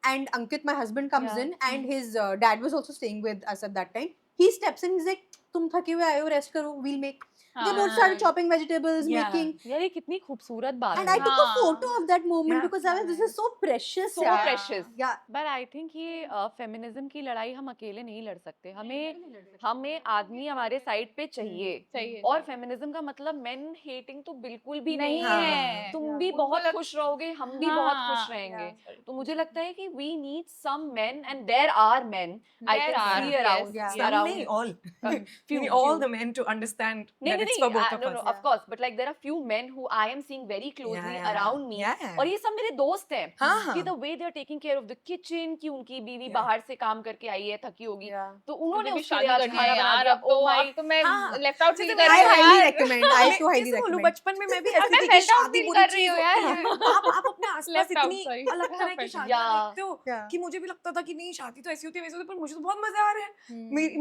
and Ankit, my husband, comes Yeah. in and his dad was also staying with us at that time. He steps in, he's like तुम थके हुए आए हो, रेस्ट करो, we'll make. They both started chopping vegetables, Yeah. making, यार ये कितनी खूबसूरत बात and है। I took a हाँ. photo of that moment Yeah. because I was, this is so precious. So यार. precious. Yeah. But I think ये feminism की लड़ाई हम अकेले नहीं लड़ सकते, हमें आदमी हमारे साइड पे चाहिए। चाहिए और फेमिनिज्म का मतलब मेन हेटिंग तो बिल्कुल भी नहीं नहीं है। है। तुम Yeah. भी उनको बहुत लग- खुश रहोगे, हम भी हाँ, बहुत खुश रहेंगे। तो मुझे लगता है कि we need some men and there are men I There can are, see yes, around yeah. Some around नहीं, all. few, We need all few. the men to understand नहीं that नहीं it's for both नहीं, of no, us. no, of course, but like there are few men who I am seeing very closely Yeah, yeah, around me, yeah. और ये सब मेरे दोस्त हैं हाँ, कि हाँ. the way they are taking care of the kitchen, कि उनकी बीवी Yeah. बाहर से काम करके आई है, थकी होगी, Yeah. तो उन्होंने भी उसके शादी लिए आज करनी है खाना बना यार, दिया। अब तो Oh my, अब तो मैं हाँ. लेफ्ट आउट फील जैसे कर I रही हूँ highly यार। recommend. I मैं too highly कैसे बोलूं, recommend. बचपन में मैं भी ऐसी मैं थी कि felt out शादी feel बुरी कर रही चीज हूँ होती यार। है। आप अपने आसपास Left out, इतनी sorry. अलग तरह की Felt शादियां Yeah. देखते हो Yeah. कि मुझे भी लगता था कि नहीं शादी तो ऐसी होती है वैसी होती है, पर मुझे तो बहुत मजा आ रहा है।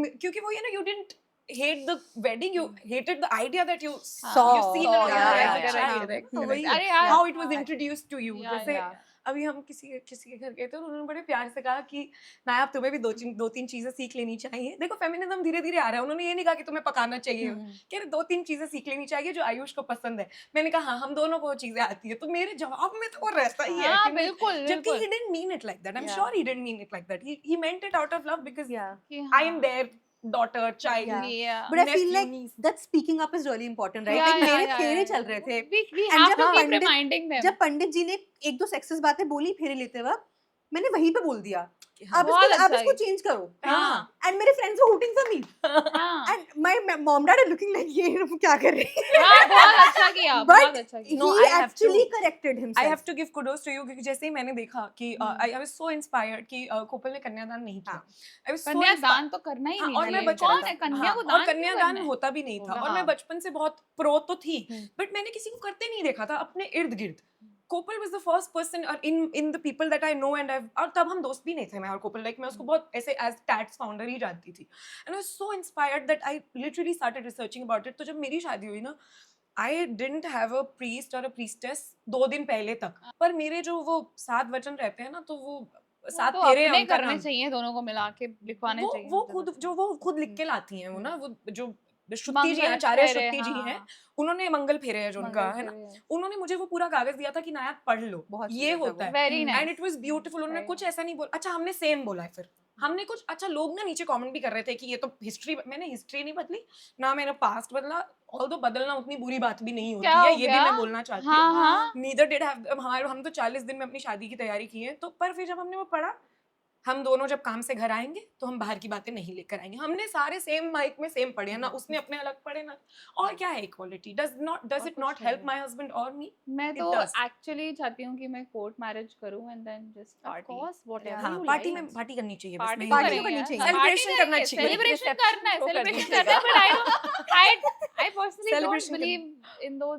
क्योंकि वो ये ना, you didn't hate the wedding, you hated the idea that you Saw. you seen it Saw, as yeah, a yeah, child. correct, तो वही अरे यार, how it was introduced to you. Yeah, जैसे yeah. अभी हम किसी के घर गए थे और उन्होंने बड़े प्यार से कहा कि नायाब तुम्हें भी दो तीन चीजें सीख लेनी चाहिए। देखो फेमिनिज्म धीरे धीरे आ रहा है, उन्होंने ये नहीं कहा कि तुम्हें पकाना चाहिए, कह रहे 2-3 चीजें सीख लेनी चाहिए जो आयुष को पसंद है। मैंने कहा हाँ, हम दोनों को वो चीजें आती है, तो मेरे जवाब में तो वो रहता ही है हाँ, कि नहीं, बिल्कुल, जबकि बिल्कुल। he didn't mean it like that. I'm Yeah. sure he didn't mean it like that. He meant it out of love because Yeah. कि I am हाँ. their daughter, child. Yeah. Yeah. But I feel nephew, like niece. that speaking up is really important, right? Yeah, Like yeah, मेरे yeah, फेरे yeah, चल yeah. रहे थे, We And have जब to keep Pandit- reminding them. जब पंडित जी ने 1-2 success बातें बोली फेरे लेते वक्त, मैंने वहीं पे बोल दिया हाँ, आप बहुत इसको अच्छा चेंज करो हाँ एंड मेरे friends were hooting for me हाँ and my mom dad are looking like ये क्या कर रही है हाँ, बहुत अच्छा किया, But बहुत अच्छा किया। No, he I have actually to- corrected I himself have to give kudos to you क्योंकि जैसे ही मैंने देखा कि I was so inspired कि कोपल ने कन्यादान नहीं किया. हाँ. I was so कन्यादान तो करना ही हाँ, नहीं और मैं चाहिए। बचपन कौन से- है कन्या हाँ, को और दान क्यों कन्यादान करना है? होता भी नहीं था होगा, और मैं हाँ। बचपन से बहुत प्रो तो थी हम्म. बट मैंने किसी को करते नहीं देखा था अपने इर्द गिर्द. कोपल was the first person in the people that I know and I've और तब हम दोस्त भी नहीं थे मैं और कोपल मैं उसको बहुत ऐसे as Tats founder ही जानती थी and I was so inspired that I literally started researching about it. तो जब मेरी शादी हुई ना I didn't have a priest or a priestess 2 दिन पहले तक पर मेरे जो वो 7 वचन रहते हैं ना तो वो 7 तो फेरे हैं अपने उनका करने नाम. चाहिए, दोनों को मिला के लिखवाने चाहिए। वो मुझे खुद लगता है। जो वो खुद लिख के लाती हैं वो ना वो जो श्रुति जी मंगल आचार्य फेरे, श्रुति जी हाँ, हैं हाँ, उन्होंने मंगल फेरे हैं जो उनका मंगल है ना फेरे। उन्होंने मुझे वो पूरा कागज दिया था कि नायक पढ़ लो बहुत ये सुंदर था होता वो। है Very hmm. nice. And it was beautiful उन्होंने Very कुछ ऐसा नहीं बोला अच्छा हमने सेम बोला है फिर हमने कुछ अच्छा लोग ना नीचे कमेंट भी कर रहे थे कि ये तो हिस्ट्री मैंने हिस्ट्री नहीं बदली ना मेरा पास्ट बदला ऑल्दो बदलना उतनी बुरी बात भी नहीं होती क्या है हो ये भी गया? मैं बोलना चाहती हूँ हाँ हाँ नीदर डिड हैव हमारे हम तो 40 दिन में अपनी शादी की तैयारी की है तो पर फिर जब हमने वो पढ़ा हम दोनों जब काम से घर आएंगे तो हम बाहर की बातें नहीं लेकर आएंगे हमने सारे सेम माइक में सेम पढ़े हैं ना उसने अपने अलग पढ़े ना और क्या है इक्वालिटी डज और इट कुछ नॉट नहीं हेल्प है। माय हस्बैंड और मी मैं It तो does. एक्चुअली चाहती हूँ कि मैं कोर्ट मैरिज करूँ and then just Of party. course, whatever हाँ, you पार्टी like. में पार्टी करनी चाहिए बस पार्टी मैं तो यही पार्टी बोलूंगी। करनी चाहिए। Celebration करना चाहिए। सेलिब्रेशन Reception करना है, show कर सेलिब्रेशन दीजिएगा। करना है, but I personally don't Celebration करना। बिलीव इन दो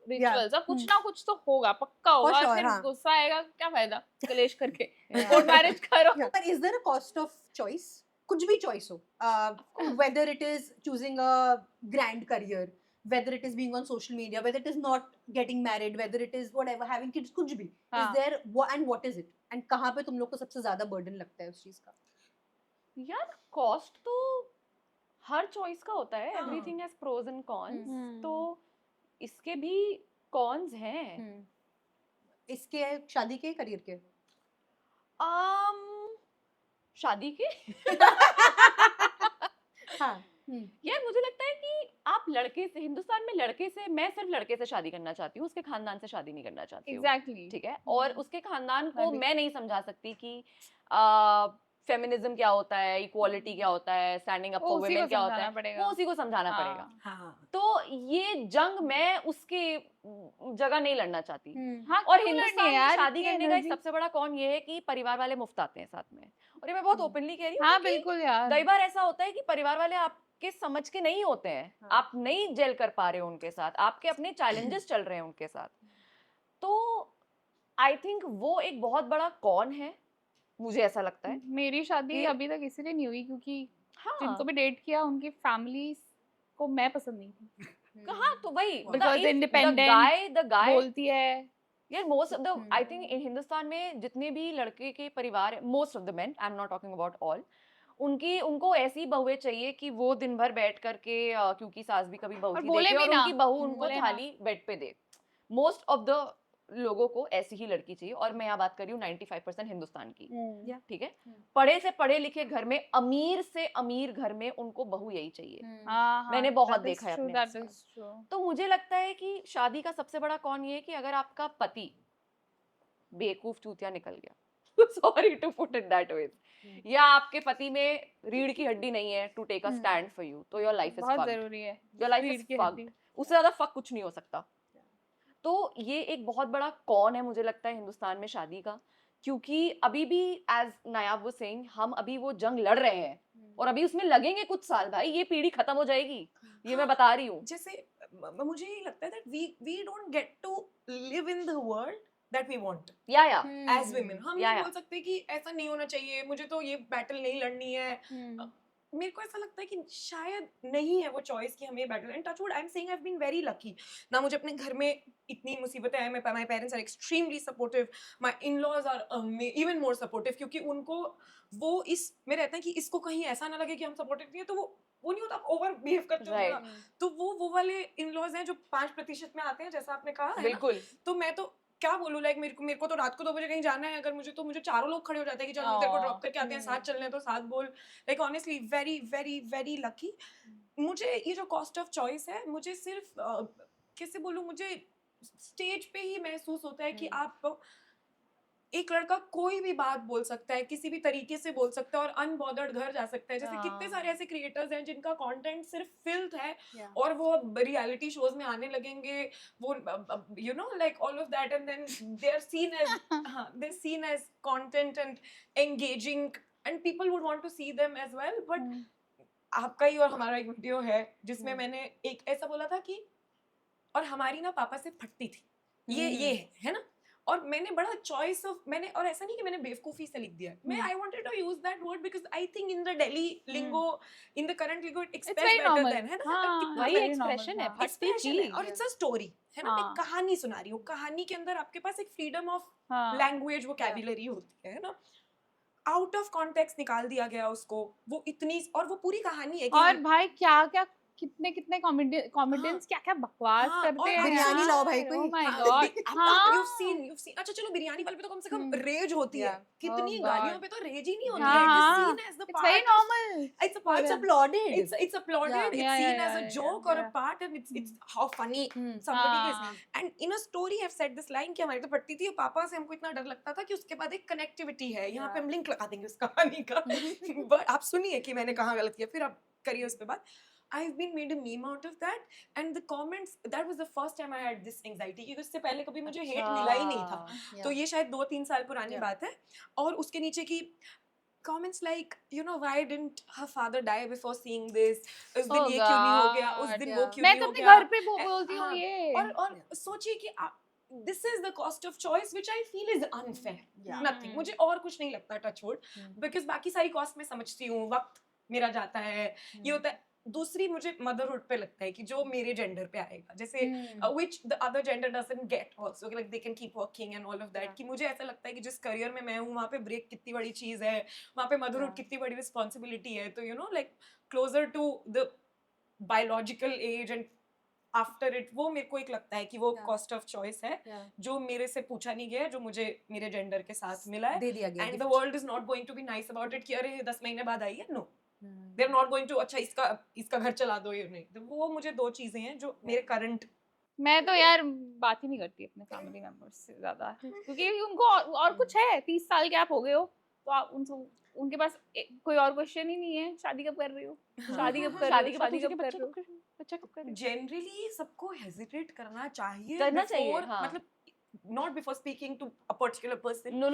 रिचुअल्स। अब कुछ हम्म. ना कुछ तो होगा, पक्का होगा। sure, फिर हाँ. गुस्सा आएगा, क्या फायदा कलेश करके। Yeah. कोर्ट मैरिज करो। Yeah. But is there a cost of choice? कुछ भी choice हो, whether it is choosing a grand career, whether it is being on social media, whether it is not getting married, whether it is whatever having kids, कुछ भी. हाँ. Is there and what is it? And कहाँ पे तुम लोग को सबसे ज्यादा burden लगता है उस चीज का? यार कॉस्ट तो हर चॉइस का होता है हाँ. Everything has pros and cons hmm. तो इसके भी कॉन्स हैं हम्म. इसके शादी के करियर के? शादी के हाँ. यार मुझे लगता है कि आप लड़के से हिंदुस्तान में लड़के से मैं सिर्फ लड़के से शादी करना चाहती हूँ उसके खानदान से शादी नहीं करना चाहती हूँ एग्जैक्टली। ठीक है और उसके खानदान को मैं भी। मैं नहीं समझा सकती कि फेमिनिज्म क्या होता है इक्वालिटी क्या होता है स्टैंडिंग अप वो फॉर उसी वुमेन को क्या होता समझाना है पड़ेगा। वो उसी को समझाना हाँ. पड़ेगा हाँ तो ये जंग मैं उसके जगह नहीं लड़ना चाहती हाँ, और क्यों लड़नी हिंदुस्तान है में यार, शादी इतनी करने का एक energy? सबसे बड़ा कौन ये है कि परिवार वाले मुफ्त आते हैं साथ में और ये मैं बहुत ओपनली कह रही हूँ हाँ क्योंकि बिल्कुल यार। कई बार ऐसा होता है कि परिवार वाले आपके समझ के नहीं होते हैं हाँ. आप नहीं जेल कर पा रहे हो उनके साथ आपके अपने चैलेंजेस चल रहे हैं उनके साथ तो आई थिंक वो एक बहुत बड़ा कौन है मुझे ऐसा लगता है मेरी शादी कि- अभी तक इसीलिए नहीं हुई क्योंकि हाँ जिनको भी डेट किया उनकी फैमिली को मैं पसंद नहीं थी। कहाँ तो वही Because independent, द गाय बोलती है यार most of the hmm. I think इन हिंदुस्तान में जितने भी लड़के के परिवार most of the main I am not talking about all उनको ऐसी बहुएं चाहिए कि वो दिन भर बैठ करके क्योंकि सास भी कभी बहू और की बोले देखे भी और ना, उनकी बहू उनको बोले ना। थाली बेड पे दे मोस्ट ऑफ द लोगों को ऐसी ही लड़की चाहिए और मैं यहाँ बात कर रही हूँ 95% हिंदुस्तान की Yeah. ठीक है हम्म. पढ़े से पढ़े लिखे घर में अमीर से अमीर घर में उनको बहू यही चाहिए हाँ हाँ, मैंने बहुत that is देखा है true, अपने that आसपास। is true. तो मुझे लगता है कि शादी का सबसे बड़ा कौन ये है कि अगर आपका पति बेवकूफ चूतिया निकल गया sorry to put it that way या आपके पति में रीढ़ की हड्डी नहीं है to take a stand for you तो योर लाइफ इज बहुत फक्ड जरूरी है योर लाइफ रीढ़ इज की फक्ड हड्डी। उससे ज्यादा फक कुछ नहीं हो सकता तो ये एक बहुत बड़ा कौन है मुझे लगता है हिंदुस्तान में शादी का क्योंकि अभी भी एज नायाब वो सेइंग हम अभी वो जंग लड़ रहे हैं और अभी उसमें लगेंगे कुछ साल भाई ये पीढ़ी खत्म हो जाएगी ये मैं बता रही हूँ जैसे मुझे ये लगता है that we don't get to live in the world that we want या as women हम या, नहीं या. बोल सकते कि ऐसा नहीं होना चाहिए मुझे तो ये बैटल नहीं लड़नी है मेरे को ऐसा लगता है कि शायद नहीं है वो चॉइस कि हमें battle and touch wood I am saying I have been very lucky ना मुझे अपने घर में इतनी मुसीबतें आई my parents are extremely supportive my in-laws are even more supportive क्योंकि उनको वो इस में रहता है कि इसको कहीं ऐसा ना लगे कि हम सपोर्टिव नहीं है तो वो नहीं होता आप ओवर बिहेव करते हो Right. ना तो वो वाले इन-लॉज हैं जो 5% में आते हैं जैसा आपने कहा है ना बिल्कुल तो मैं तो क्या बोलूं लाइक मेरे को तो रात को 2 बजे कहीं जाना है अगर मुझे चारों लोग खड़े हो जाते हैं कि चलो हम तेरे को ड्रॉप करके आते हैं साथ चलने तो साथ बोल like honestly very very very lucky मुझे ये जो कॉस्ट ऑफ चॉइस है मुझे सिर्फ कैसे बोलूं मुझे स्टेज पे ही महसूस होता है कि आप एक लड़का कोई भी बात बोल सकता है, किसी भी तरीके से बोल सकता है और अनबॉदर्ड घर जा सकता है। जैसे कितने सारे ऐसे क्रिएटर्स हैं जिनका कंटेंट सिर्फ फिल्थ है और वो अब रियलिटी शोज में आने लगेंगे, वो you know like all of that, and then they are seen as they're seen as content and engaging and people would want to see them as well, but आपका ही और हमारा एक वीडियो है जिसमें मैंने एक ऐसा बोला था कि और हमारी ना पापा से फटती थी, ये है ना, और मैंने बड़ा चॉइस ऑफ मैंने, और ऐसा नहीं कि मैंने बेवकूफी से लिख दिया, मैं I wanted to use that word because I think in the Delhi lingo, in the current lingo it express better than, है ना, वही एक्सप्रेशन है, फटती थी। और इट्स अ स्टोरी, है ना, एक कहानी सुना रही हूँ, कहानी के अंदर आपके पास एक फ्रीडम ऑफ लैंग्वेज वोकैबुलरी होती है ना, आउट ऑफ कॉन्टेक्स्ट निकाल दिया गया उसको, वो इतनी, और वो पूरी कहानी है कि और भाई क्या क्या कितने कॉमेडियंस क्या क्या बकवास करते हैं, बिरयानी लाओ भाई कोई, oh my God, you've seen अच्छा चलो बिरयानी वाले पे तो कम से कम रेज होती है, कितनी Oh गालियों God. पे तो रेज ही नहीं होती हाँ, है, हाँ. it is seen as the It's very part of- normal. it's a part it's of applauded, it's applauded, Yeah. it's Yeah, seen yeah, as a yeah, joke yeah. or a part, and it's how funny somebody is, हाँ. and in a story I've said this line कि हमारी तो पड़ती थी, और पापा से हमको इतना डर लगता था कि उसके बाद एक कनेक्टिविटी है, यहाँ पे हम लिंक लगा देंगे उस कहानी का, बट आप सुनिए कि मैंने कहाँ गलत किया, फिर आप करिए उस पे बात। I've been made a meme out of that, and the comments, that was the first time I had this anxiety, क्योंकि उससे पहले कभी मुझे hate मिला ही नहीं था, तो ये शायद 2-3 साल पुरानी बात है, और उसके नीचे की comments like, you know, why didn't her father die before seeing this, उस दिन ये क्यों नहीं हो गया, उस दिन वो क्यों मैं नहीं तो हो अपने गया, घर पे बोलती हूँ हाँ, ये, और सोचिए कि this is the cost of choice which I feel is unfair, nothing, मुझे और कुछ नहीं लगता टच वुड, because बाकी सारी कॉस्ट मैं समझती हूँ, वक्त मेरा जाता है, ये होता है, दूसरी मुझे मदरहुड पे लगता है कि जो मेरे जेंडर पे आएगा, जैसे which the other gender doesn't get also, like they can keep working and all of that, कि मुझे ऐसा लगता है कि जिस करियर में मैं हूँ वहाँ पे ब्रेक कितनी बड़ी चीज है, वहाँ पे मदरहुड कितनी बड़ी रिस्पॉन्सिबिलिटी है, तो you know like closer to the biological age and after it, वो मेरे को एक लगता है कि वो कॉस्ट ऑफ चॉइस है, जो मेरे से पूछा नहीं गया, जो मुझे मेरे जेंडर के साथ मिला है, दे दिया गया, and the world is not going to be nice about it कि अरे 10 महीने बाद आई है, no, they are not going to अच्छा इसका घर चला दो, ये नहीं, तो वो मुझे दो चीजें हैं जो मेरे करंट, मैं तो यार बात ही नहीं करती अपने फैमिली मेंबर्स से ज्यादा, क्योंकि उनको और कुछ है, 30 साल के आप हो गए हो, तो आप उनके पास कोई और क्वेश्चन ही नहीं है, शादी कब कर रही हो, शादी कब कर रही हो, शादी कब कर रही हो, बच्चा कब करें? जनरली सबको हेजिटेट करना चाहिए, हाँ. मतलब not before speaking to a particular person, No,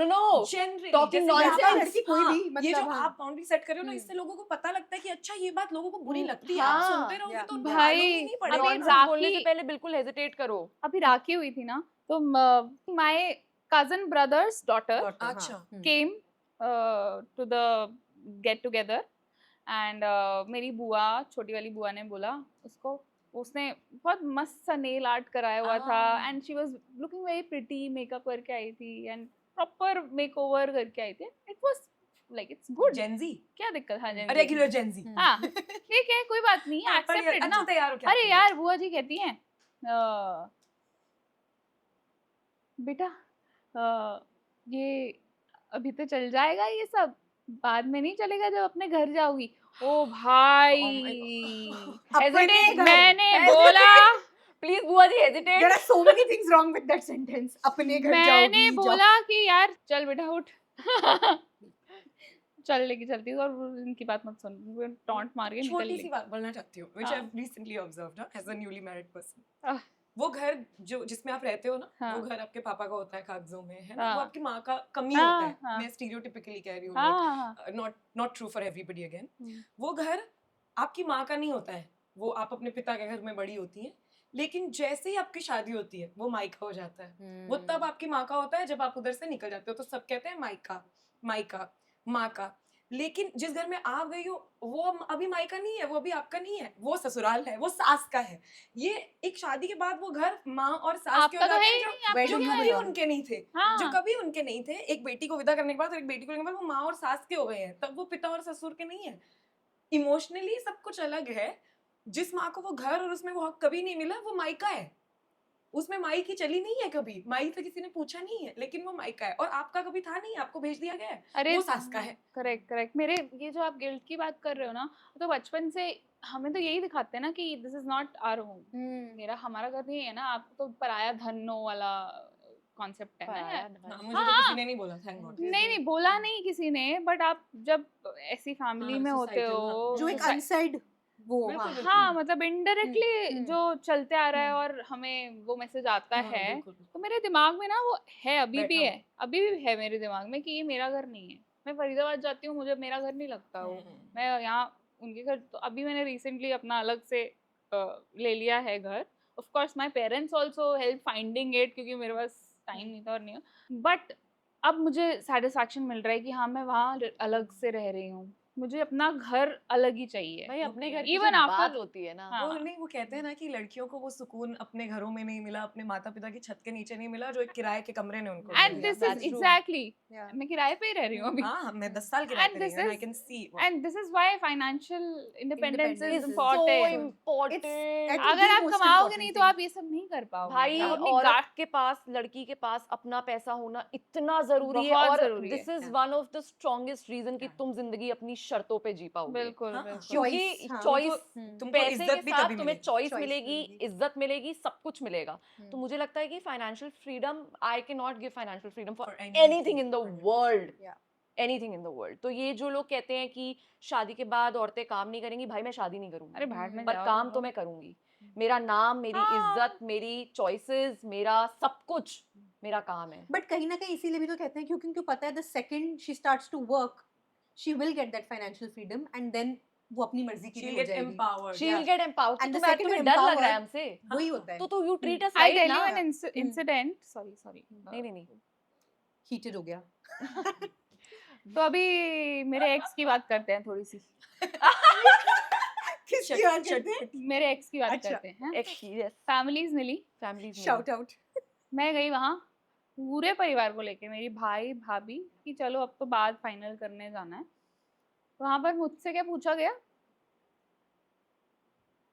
generally Talking जैसे nonsense. आप- लड़की कोई हाँ, भी, ये मतलब जो हाँ. आप बाउंड्री सेट कर रहे हो ना, इससे लोगों को पता लगता है कि अच्छा ये बात लोगों को बुरी लगती है, हाँ, आप सुनते रहोगे तो उनको भाई, मालूम ही नहीं अभी पड़ेगा। नॉनसेंस बोलने से राखी- पहले बिल्कुल हेजिटेट करो। अभी राखी हुई थी ना, तो माय कजन ब्रदर्स डॉटर अच्छा, came to the get together and मेरी बुआ, छोटी वाली बुआ ने बोला उसको, उसने बहुत मस्त सा नेल आर्ट कराया हुआ था, and she was looking very pretty, makeup करके आई थी एंड प्रॉपर मेकओवर करके आई थी, it was like it's good, Gen Z, क्या दिक्कत, हाँ रेगुलर जेंजी, हाँ ठीक है, कोई बात नहीं, एक्सेप्टेड अच्छा ना। तैयार हो क्या? अरे यार बुआ जी कहती हैं बेटा ये अभी तो चल जाएगा, ये सब बाद में नहीं चलेगा जब अपने घर जाओगी। ओ भाई अपने घर, मैंने बोला, प्लीज बुआ जी hesitate. there are so many things wrong with that sentence, अपने घर जाओगी, मैंने बोला कि यार चल बेटा उठ चल लेके चलती हूँ, और इनकी बात मत सुन, टॉन्ट मार के निकल छोटी ली। सी बात बोलना चाहती हूँ, which हाँ। I've recently observed as a newly married person. आह। वो घर जो जिसमें आप रहते हो ना, हाँ। वो घर आपके पापा का होता है कागजों में, है ना, हाँ। वो आपकी माँ का कमी हाँ, होता है, हाँ। मैं स्टीरियोटिपिकली कह रही हूँ, हाँ not true for everybody again. हम्म। वो घर आपकी माँ का नहीं होता है, वो आप अपने पिता के घर में बड़ी होती हैं, लेकिन जैसे ही आपकी शादी होती है वो मायका हो जाता है, वो तब आपकी माँ का होता है जब आप उधर से निकल जाते हो, तो सब कहते हैं मायका मायका माँ का, लेकिन जिस घर में आप गई हो वो अभी मायका नहीं है, वो अभी आपका नहीं है, वो ससुराल है, वो सास का है। ये एक शादी के बाद वो घर माँ और सास के हो आपका तो जाते है हैं ही जो- नहीं, आपका जो तो कभी है। उनके नहीं थे, हाँ। जो कभी उनके नहीं थे, एक बेटी को विदा करने के बाद और एक बेटी को लेने के बाद वो माँ और सास के हो गए हैं, तब वो पिता और ससुर के नहीं है। इमोशनली सब कुछ अलग है। जिस माँ को वो घर और उसमें वो हक कभी नहीं मिला, वो मायका है, उसमें माई की चली नहीं है, कभी माई से किसी ने पूछा नहीं है, लेकिन वो मायका है, और आपका कभी था नहीं, आपको भेज दिया गया है, अरे वो सास का है। करेक्ट। मेरे ये जो आप गिल्ट की बात कर रहे हो ना, तो बचपन से हमें तो यही दिखाते हैं ना कि this is not our home, मेरा हमारा घर नहीं है ना, आपको तो पराया धनो वाला कॉन्सेप्ट है हाँ, ना यार। हाँ, मुझे तो किसी ने नहीं बोला, थैंक गॉड। नहीं बोला नहीं किसी ने, बट आप जब ऐसी फैमिली हाँ, में होते societal, हो, जो एक सोसाइ- अनसाइड वो बिल्कुल, हाँ बिल्कुल। हाँ मतलब इनडायरेक्टली हम्म, जो चलते आ रहा है हम्म। और हमें वो मैसेज आता हाँ, है, बिल्कुल, बिल्कुल। तो मेरे दिमाग में ना वो है, अभी भी बैठा है, अभी भी है मेरे दिमाग में कि ये मेरा घर नहीं है। मैं फरीदाबाद जाती हूँ, मुझे मेरा घर नहीं लगता वो। मैं यहाँ उनके घर, तो अभी मैंने रिसेंटली अपना अलग से ले लिया है घर। Of course my parents also help finding it, क्योंकि मेरे पास टाइम नहीं था और नहीं, बट अब मुझे सेटिस्फैक्शन मिल रहा है कि हाँ मैं वहाँ अलग से रह रही हूँ। मुझे अपना घर अलग ही चाहिए। भाई अपने घर की Even जो after- बात होती है ना, हाँ। वो नहीं, वो कहते हैं ना कि लड़कियों को वो सुकून अपने घरों में नहीं मिला, अपने माता पिता की छत के नीचे नहीं मिला, जो एक किराए के कमरे ने उनको एंड दिया। This is that's true. Exactly, Yeah. मैं किराए पे ही रह रही हूँ अभी। हाँ, मैं 10 साल किराए And पे रही this हूँ, I is- can see. And this is why financial independence Independence is is important. so I important. think अगर the आप most कमाओगे important नहीं तो thing. आप ये सब नहीं कर पाओगे। भाई आप अपनी औरत गाठ- के पास, लड़की के पास अपना पैसा होना इतना जरूरी है, बहुत और जरूरी दिस है। Is one of the strongest reason कि तुम जिंदगी अपनी शर्तों पे जी पाओगे। बिल्कुल हाँ, बिल्कुल। क्योंकि Choice, हाँ। चॉइस, तुमको पैसे इज्जत के भी साथ तभी तुम्हें मिलेगी। चॉइस Choice मिलेगी, मिलेगी। इज्जत मिलेगी, सब कुछ मिलेगा। हम्म। तो मुझे लगता है कि financial freedom, I can not give financial freedom for For anything in the anything. World, Yeah. Anything in the world. तो ये जो लोग कहते हैं कि शादी के बाद औरतें काम नहीं करेंगी, भाई मैं शादी नहीं करूंगी, अरे भाड़ में पर जाओ काम तुम तो लोग। मैं करूंगी। मेरा नाम, मेरी हाँ। इज्जत, मेरी चॉइसेस, मेरा सब कुछ मेरा काम है। बट कहीं ना कहीं इसीलिए भी तो कहते हैं, क्योंकि उनको पता है the second she starts to work she will get that financial freedom and then वो अपनी मर्जी की She'll भी हो get जाएगी। empowered. She will Yeah. Get empowered. And the तुम्हें second तुम्हें you're डर लग रहा है empowered, हमसे, वही होता है। तो you treat us I right tell ना। यू एन इंसिडेंट, सॉरी नहीं नहीं नहीं, हीटेड हो गया। तो अभी मेरे एक्स की बात करते हैं थोड़ी सी। किसकी बात करते हैं? मेरे एक्स की बात अच्छा। करते हैं। एक्सपीरियंस, फैमिलीज मिली, फैमिलीज शाउट आउट। मैं गई वहाँ पूरे परिवार को लेके, मेरी भाई भाभी, कि चलो अब तो बात फाइनल करने जाना है। वहाँ पर मुझसे क्या पूछा गया,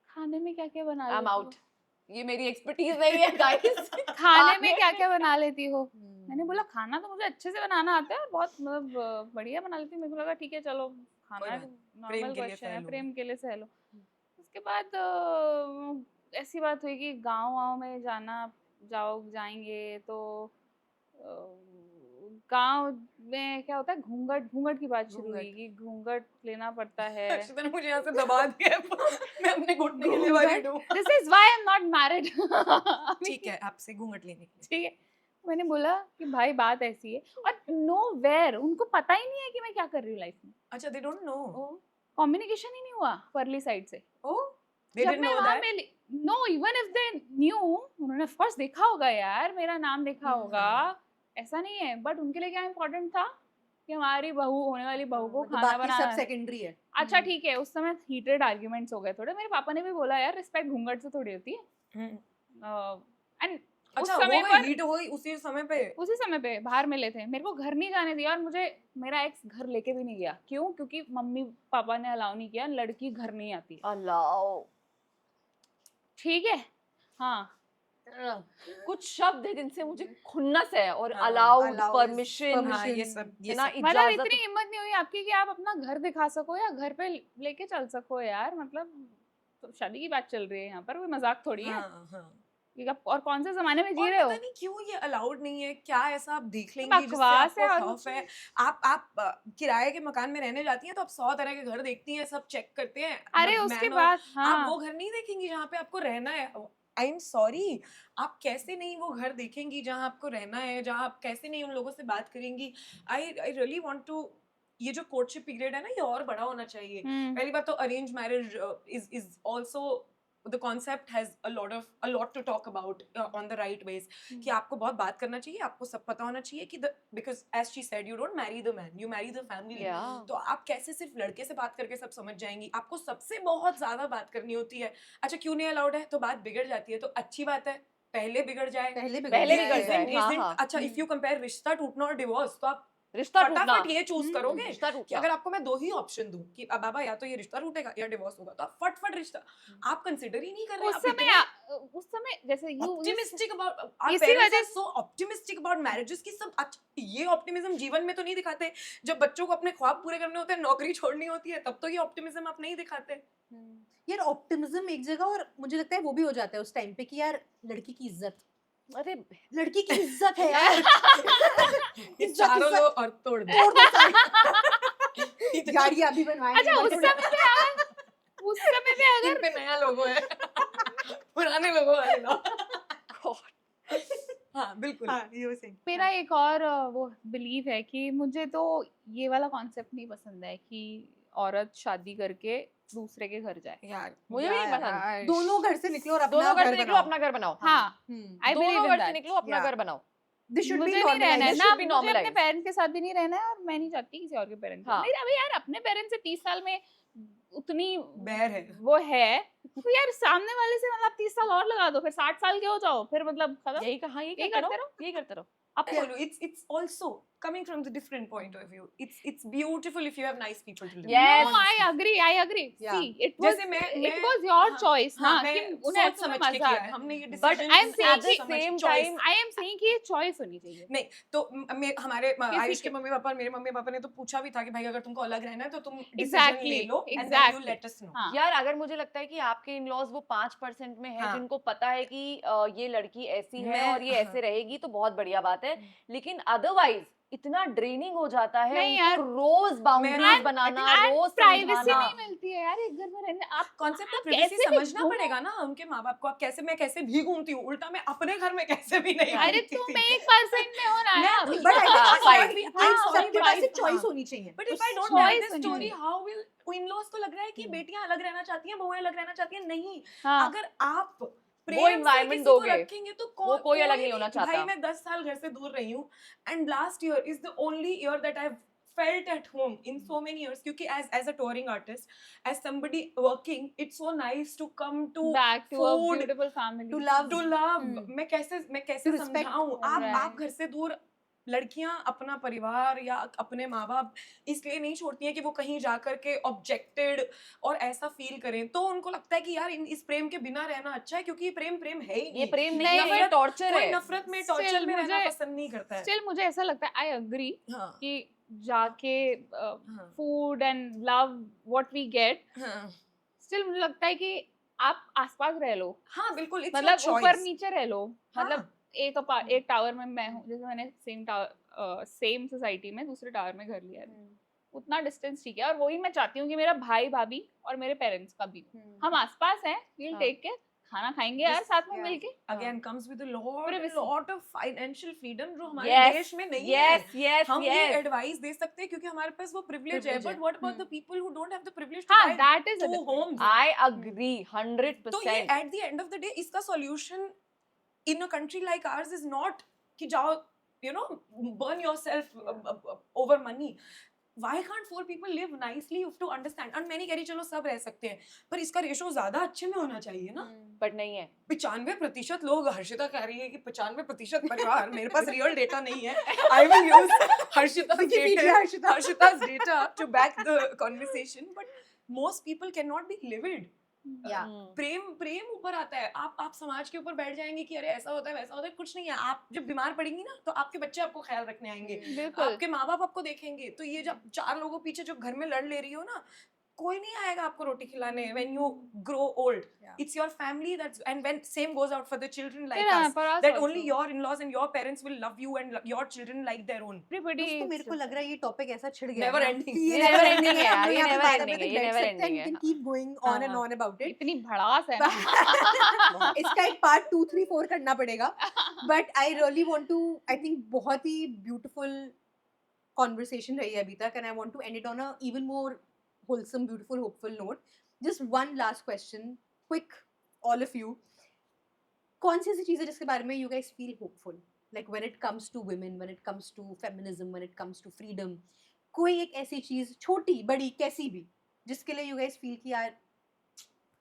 खाने में क्या क्या बना आई एम लेती आउट, हो? ये मेरी एक्सपर्टीज नहीं है गाइस। खाने में क्या क्या बना लेती हो? मैंने बोला खाना तो मुझे अच्छे से बनाना आता है और बहुत मतलब बढ़िया बना लेती हूँ। मेरे को लगा ठीक है चलो, खाना कोई बात नॉर्मल नहीं, प्रेम के लिए क्वेश्चन सह है, लो। प्रेम के लिए सह लो। उसके बाद ऐसी बात हुई कि गाँव में जाएंगे तो गांव में क्या होता है, घूंघट की बात शुरू हुई घूंघट। कि घूंघट लेना पड़ता है। अक्षता ने मुझे यहाँ से दबा दिया है। मैं अपने घुटने के लिए worried हूँ। This is why I am not married. ठीक है, आपसे घूंघट लेने के लिए। ठीक है, मैंने बोला कि भाई बात ऐसी है, और नो वेयर, उनको पता ही नहीं है कि मैं क्या कर रही हूँ लाइफ में। अच्छा, they don't know. कम्युनिकेशन ही नहीं हुआ परली साइड से। Oh, they जब didn't मैं know वहाँ that. मिली, no even if they knew, उन्होंने ऑफ कोर्स देखा होगा यार, मेरा नाम देखा होगा, ऐसा नहीं है, बट उनके लिए क्या इम्पोर्टेंट था कि हमारी बहू, होने वाली बहू को मतलब खाना बाकी बनाना सब है। सेकेंडरी है। अच्छा ठीक है, उस समय हीटेड आर्ग्यूमेंट्स हो गए थोड़े। मेरे पापा ने भी बोला यार रिस्पेक्ट घूंघट से थोड़ी होती है। एंड उस अच्छा, समय वो पर हीट हुई उसी समय पे। उसी समय पे बाहर मिले थे, मेरे को घर नहीं जाने दिया, और मुझे मेरा एक्स घर लेके भी नहीं गया। क्यों? क्योंकि मम्मी पापा ने अलाउ नहीं किया, लड़की घर नहीं आती है। अलाउ, ठीक है, हाँ, कुछ शब्द है जिनसे मुझे खुन्नस है, और हाँ, अलाउड, allow is परमिशन, हाँ, ये सब ना मतलब इजाजत। इतनी हिम्मत नहीं हुई आपकी कि आप अपना घर दिखा सको या घर पे लेके चल सको यार। मतलब तो शादी की बात चल रही है यहाँ पर, कोई मजाक थोड़ी है हाँ, हाँ। कि आप और कौन से जमाने में जी और रहे हो। पता नहीं क्यों ये अलाउड नहीं है, क्या ऐसा आप देख लेंगी जिससे बकवास है। आपको और खौफ है? आप किराए के मकान में रहने जाती हैं तो आप 100 तरह के घर देखती हैं, सब चेक करते हैं। अरे but उसके man बाद आप हाँ, वो घर नहीं देखेंगी जहाँ पे आपको रहना है। आई एम सॉरी, आप कैसे नहीं वो घर देखेंगी जहाँ आपको रहना है, जहाँ आप कैसे नहीं उन लोगों से बात करेंगी? आई रियली वांट टू, ये जो कोर्टशिप पीरियड है ना, ये और बड़ा होना चाहिए। पहली बात तो arrange marriage is also, the concept has a lot to talk about on the right ways. कि आपको बहुत बात करना चाहिए, आपको सब पता होना चाहिए कि because as she said, you don't marry the man, you marry the family. Yeah. तो आप कैसे सिर्फ लड़के से बात करके सब समझ जाएंगी? आपको सबसे बहुत ज्यादा बात करनी होती है। अच्छा, क्यों नहीं अलाउड है? तो बात बिगड़ जाती है, तो अच्छी बात है, पहले बिगड़ जाए। पहले पहले बिगड़ गया जाए। है। हाँ, हाँ। अच्छा, if you compare रिश्ता टूटना और डिवोर्स, तो आप रिश्ता टूटना, फटाफट ये चूज करोगे रिश्ता कि टूटना। अगर आपको मैं 2 ही ऑप्शन दूं कि अब बाबा या तो ये रिश्ता टूटेगा या डिवोर्स होगा, तो आप फट रिश्ता आप कंसीडर ही नहीं कर रहे। उस समय जैसे ऑप्टिमिस्टिक अबाउट, इसी पेरेंट्स वजह are so optimistic about marriages की सब। अच्छा, ये ऑप्टिमिज्म जीवन में तो नहीं दिखाते। जब बच्चों को अपने ख्वाब पूरे करने होते हैं, नौकरी छोड़नी होती है, तब तो ये ऑप्टिमिज्म आप नहीं दिखाते। यार ऑप्टिमिज्म एक जगह, और मुझे लगता है वो भी हो जाता है उस टाइम पे कि यार लड़की की इज्जत, अरे लड़की की इज्जत है यार। ये चारों इज्जत। लोग और तोड़ दे। तोड़ दो सारी। गाड़ियाँ अभी बनवाएंगे। अच्छा उस समय पे अगर इन पे नया लोगो है। पुराने लोगो वाले लो। हाँ बिल्कुल। हाँ, you were saying. मेरा एक और वो बिलीव है कि मुझे तो ये वाला कॉन्सेप्ट नहीं पसंद है कि औरत शादी करके दूसरे के घर जाए। यार मुझे भी नहीं यार, पसंद। दोनों घर से निकलो और अपना दोनों घर घर से निकलो, बनाओ। अपना घर बनाओ। हाँ, I believe दोनों in घर से that. निकलो, अपना Yeah. घर बनाओ। This should मुझे be नहीं रहना है normalized. ना, should be मुझे अपने normalized. पेरेंट्स के साथ भी नहीं रहना है और मैं नहीं चाहती किसी और के पेरेंट्स हाँ। नहीं। अबे यार अपने पेरेंट्स से 30 साल में उतनी बैर है। वो है तो यार सामने वाले से मतलब 30 साल और लगा दो, फिर 60 साल के हो जाओ, फिर मतलब खत्म। यही कहा, यही यही करते करते रहो। रहो, यही करते रहो। अब बोलो, it's also coming from the different point of view. It's beautiful if you have nice people to live with. Yes. No, I agree. Yeah. See, it was जैसे मैं it was your हाँ, choice ना हाँ, कि मैं उन्हें सोच ऐसे समझ में के मजा किया है। आता है। हमने ये But decision I'm saying at the कि same choice. time I am saying कि ये choice होनी चाहिए। नहीं तो हमारे आयुष के के- मम्मी पापा और मेरे मम्मी पापा ने तो पूछा भी था कि भाई अगर तुमको अलग रहना है तो तुम डिसीजन Exactly, ले लो and then you exactly. Let us know. हाँ। यार अगर मुझे लगता है कि आपके इन-लॉज वो 5% में है हाँ। जिनको पता है कि ये लड़की ऐसी है मैं- और ये हाँ। ऐसे रहेगी तो बहुत बढ़िया बात है, लेकिन अदरवाइज इतना ड्रेनिंग हो जाता है नहीं उनको यार। रोज बाउंड्रीज And- बनाना, And रोज privacy समझाना। नहीं मिलती है यार एक घर में रहने। आप कॉन्सेप्ट ऑफ आप प्राइवेसी कैसे भी समझना घूमो। पड़ेगा ना उनके माँ बाप को। आप कैसे, मैं कैसे भी घूमती हूँ, उल्टा मैं अपने घर में कैसे भी नहीं अरे घूमती तुम थी। 1% में हो ना मैं यार। तो- But I हाँ, think fine. सबके पास एक हाँ। choice होनी चाहिए। But if I don't choice have this होनी story, चाहिए। how will इन-लॉज को लग रहा है कि बेटियां अलग रहना चाहती हैं, बहुएं अलग रहना चाहती हैं? नहीं, हाँ। अगर आप प्रेम से environment किसी को दोगे, रखेंगे तो वो कोई अलग नहीं होना चाहता। भाई मैं 10 साल घर से दूर रही हूँ and last year is the only year that I felt at home in so many years क्योंकि as a touring artist, as somebody working, it's so nice to come to Back to a food, beautiful family. To love. to love. Hmm. मैं कैसे To respect. समझाऊं? आप Right. घर से दूर लड़कियां अपना परिवार या अपने माँ बाप इसलिए नहीं छोड़ती हैं कि वो कहीं जा करके ऑब्जेक्टेड और ऐसा फील करें, तो उनको लगता है कि यार इस प्रेम के बिना रहना अच्छा है क्योंकि ये प्रेम है ही ये नहीं। प्रेम नहीं है, ये नफरत- टॉर्चर कोई है। नफरत में Still टॉर्चर में रहना मुझे- पसंद नहीं करता है। स्टिल मुझे ऐसा लगता है, आई अग्री हाँ कि जाके हाँ food and love what we get, हाँ स्टिल मुझे लगता है कि आप आसपास रह लो, हाँ बिल्कुल, it's your मतलब ऊपर choice। नीचे रह लो, हाँ। मतलब एक टावर में मैं हूँ, जैसे मैंने सेम सोसाइटी में दूसरे टावर में घर लिया है, उतना डिस्टेंस ठीक है। और वही मैं चाहती हूँ कि मेरा भाई भाभी और मेरे पेरेंट्स का भी, हम आसपास हैं, we'll हाँ। take care, खाना खाएंगे यार This- साथ में yeah. मिलके। Again comes with a lot Privacy. of financial freedom जो हमारे Yes, देश में नहीं yes, है। yes, हम ये yes. एडवाइस दे सकते हैं क्योंकि हमारे पास वो प्रिविलेज है, Privilege है। But what about the people who don't have the privilege to हाँ, by that is a to difference. Homes. I agree 100%. तो ये at the end of the day इसका solution in a country like ours is not कि जाओ you know burn yourself over money. Why can't 4 people live nicely? You have to understand. और मैं नहीं कह रही चलो सब रह सकते हैं, पर इसका रेशो ज्यादा अच्छे में होना चाहिए ना। बट नहीं है। 95% लोग, हर्षिता कह रही है कि 95% परिवार, मेरे पास रियल डेटा नहीं है। I will use Wikipedia Harshita's data to back the conversation, but most people cannot be livid. Yeah. प्रेम ऊपर आता है। आप समाज के ऊपर बैठ जाएंगे कि अरे ऐसा होता है वैसा होता है, कुछ नहीं है। आप जब बीमार पड़ेंगी ना तो आपके बच्चे आपको ख्याल रखने आएंगे, बिल्कुल। आपके माँ बाप आपको देखेंगे। तो ये जब 4 लोगों पीछे जो घर में लड़ ले रही हो ना, कोई नहीं आएगा आपको रोटी खिलाने when you grow old. Yeah. It's your family that's, and when same goes out for the children like Yeah, us, for us that also. only your in-laws and your parents will love you and your children like their own. Everybody दोस्तों, is मेरे को लग रहा है ये topic ऐसा छिड़ गया Never है ना ending. कि ये never ending है यार, हम ये यहाँ पे never बात ending करते है, ये बैठ never सकते हैं, ending we है। can keep going on and हाँ। on about it. इतनी भड़ास है ना। इसका एक पार्ट 2, 3, 4 करना पड़ेगा, but I really want to, I think बहुत ही ब्यूटीफुल कॉन्वर्सेशन रही है अभी तक, and I want to end it on a even more wholesome, beautiful, hopeful note. Just one last question, quick, all of you. कौन सी ऐसी चीज़ है जिसके बारे में you guys feel hopeful? Like when it comes to women, when it comes to feminism, when it comes to freedom, कोई एक ऐसी चीज़, छोटी बड़ी कैसी भी, जिसके लिए you guys feel कि यार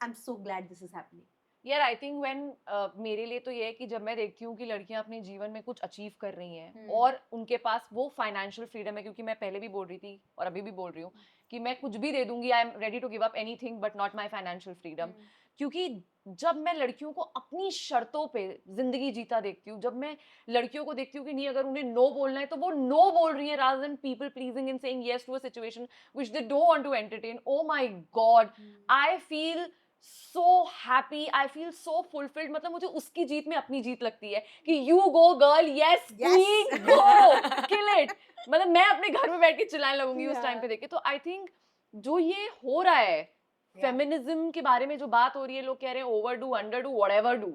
I'm so glad this is happening. यार आई थिंक व्हेन मेरे लिए तो ये है कि जब मैं देखती हूँ कि लड़कियां अपने जीवन में कुछ अचीव कर रही हैं और उनके पास वो फाइनेंशियल फ्रीडम है, क्योंकि मैं पहले भी बोल रही थी और अभी भी बोल रही हूँ कि मैं कुछ भी दे दूंगी, I am ready to give up anything but not my financial freedom. क्योंकि जब मैं लड़कियों को अपनी शर्तों पे जिंदगी जीता देखती हूँ, जब मैं लड़कियों को देखती हूँ कि नहीं अगर उन्हें नो बोलना है तो वो नो बोल रही है rather than people pleasing and saying yes to a situation which they don't want to entertain, oh my god, I feel so happy, I feel so fulfilled. मतलब मुझे उसकी जीत में अपनी जीत लगती है कि you go girl, yes queen, go, kill it. मतलब मैं अपने घर में बैठ के चिल्लाने लगूंगी उस टाइम पे देख के. तो I think जो ये हो रहा है फेमिनिज्म के बारे में जो बात हो रही है, लोग कह रहे हैं ओवरडू, अंडरडू, व्हाटएवर डू,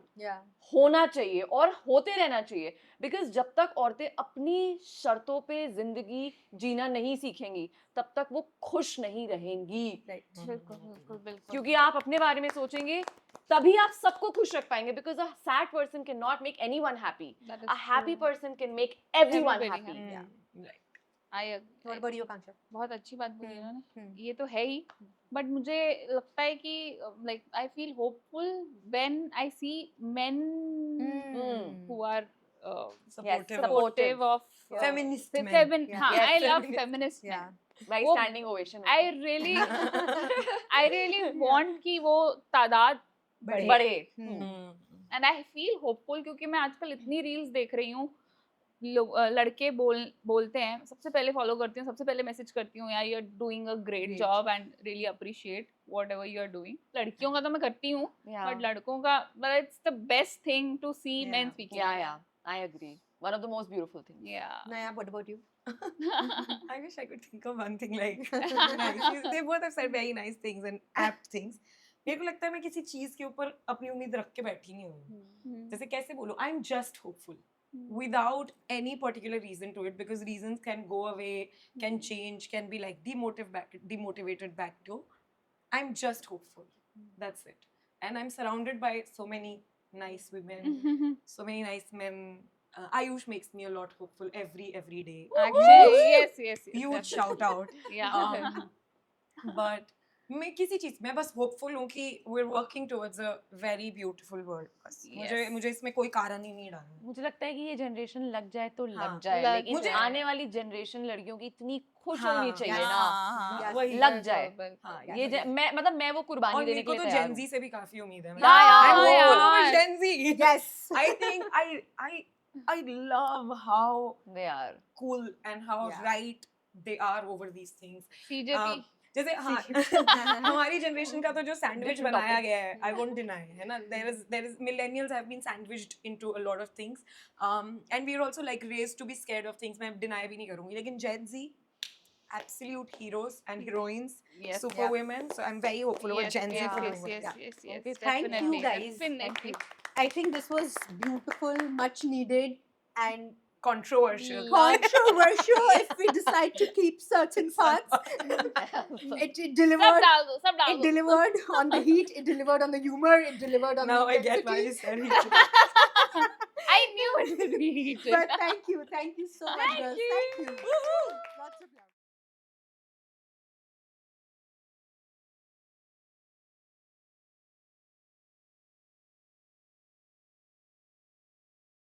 होना चाहिए और होते रहना चाहिए. बिकॉज जब तक औरतें अपनी शर्तों पे जिंदगी जीना नहीं सीखेंगी तब तक वो खुश नहीं रहेंगी. बिल्कुल बिल्कुल बिल्कुल. क्योंकि आप अपने बारे में सोचेंगे तभी आप सबको खुश रख पाएंगे. Because a sad person can not make anyone happy. That is a happy true. Person can make everyone Everybody happy. Right. I What about you, Kangsha? बहुत अच्छी बात बोली हम्म, इन्होंने. ये तो है ही, बट मुझे लगता है कि like I feel hopeful when I see men who are Supportive of supportive of feminist men. Yeah. हाँ, Yes, I love feminist. feminist men. Yeah. भाई वो- standing ovation. I really I really want कि वो तादाद बढ़े. बड़े. And I feel hopeful क्योंकि मैं आजकल इतनी रील्स देख रही हूँ. लड़के बोलते हैं, सबसे पहले फॉलो करती हूँ, सबसे पहले मैसेज करती हूँ, यार you are doing a great Great. Job and really appreciate whatever you are doing. लड़कियों का तो मैं करती हूँ, Yeah. बट लड़कों का but it's the best thing to see Yeah. Men speaking. Yeah, I agree. One of the most beautiful things. Yeah. Naya, what about you? I wish I could think of one thing like nice. They both have said very nice things and apt things. मेरे को लगता है मैं किसी चीज के ऊपर अपनी उम्मीद रख के बैठी नहीं हूँ. जैसे कैसे बोलूं, I am just hopeful without any particular reason to it, because reasons can go away, can change, can be like demotivated back to. I'm just hopeful. That's it. And I'm surrounded by so many nice women, so many nice men. Ayush makes me a lot hopeful every day. Actually, yes. Huge shout out. Yeah. But मैं किसी चीज मैं बस hopeful हूँ कि we're working towards a very beautiful world. बस Yes. मुझे इसमें कोई कारण ही नहीं डालना. मुझे लगता है कि ये जनरेशन लग जाए तो हाँ, लग जाए, लग लेकिन मुझे- आने वाली जनरेशन लड़कियों की इतनी खुश हाँ, होनी चाहिए yes. ना. हाँ, वही लग जाए. हाँ, ये मैं मतलब मैं वो कुर्बानी और देने मेरे के को लिए तो तैयार Gen हूँ. Z से भी काफी उम्मीद है. यार, I'm यार. hopeful for Gen Z. Yes. I think I love how They are. cool and how Yeah. right they are over these things. CJP. जैसे हाँ हमारी जनरेशन का तो जो सैंडविच Different बनाया topic. गया है, I won't deny, है ना, there is millennials have been sandwiched into a lot of things, and we are also like raised to be scared of things. मैं deny भी नहीं करूँगी, लेकिन Gen Z absolute heroes and heroines, Yes. super women, so I'm very hopeful about Gen Z for doing it. Yeah. Yes. Okay, thank Definitely, you guys. definitely. I think this was beautiful, much needed, and Controversial. controversial if we decide to keep certain parts. It सब delivered. डाल दो, सब डाल It दो. delivered on the heat. It delivered on the humor. It delivered on Now the I get why intensity. you said it. I knew it would be heated. But thank you so much, girls. Thank you. Lots of love.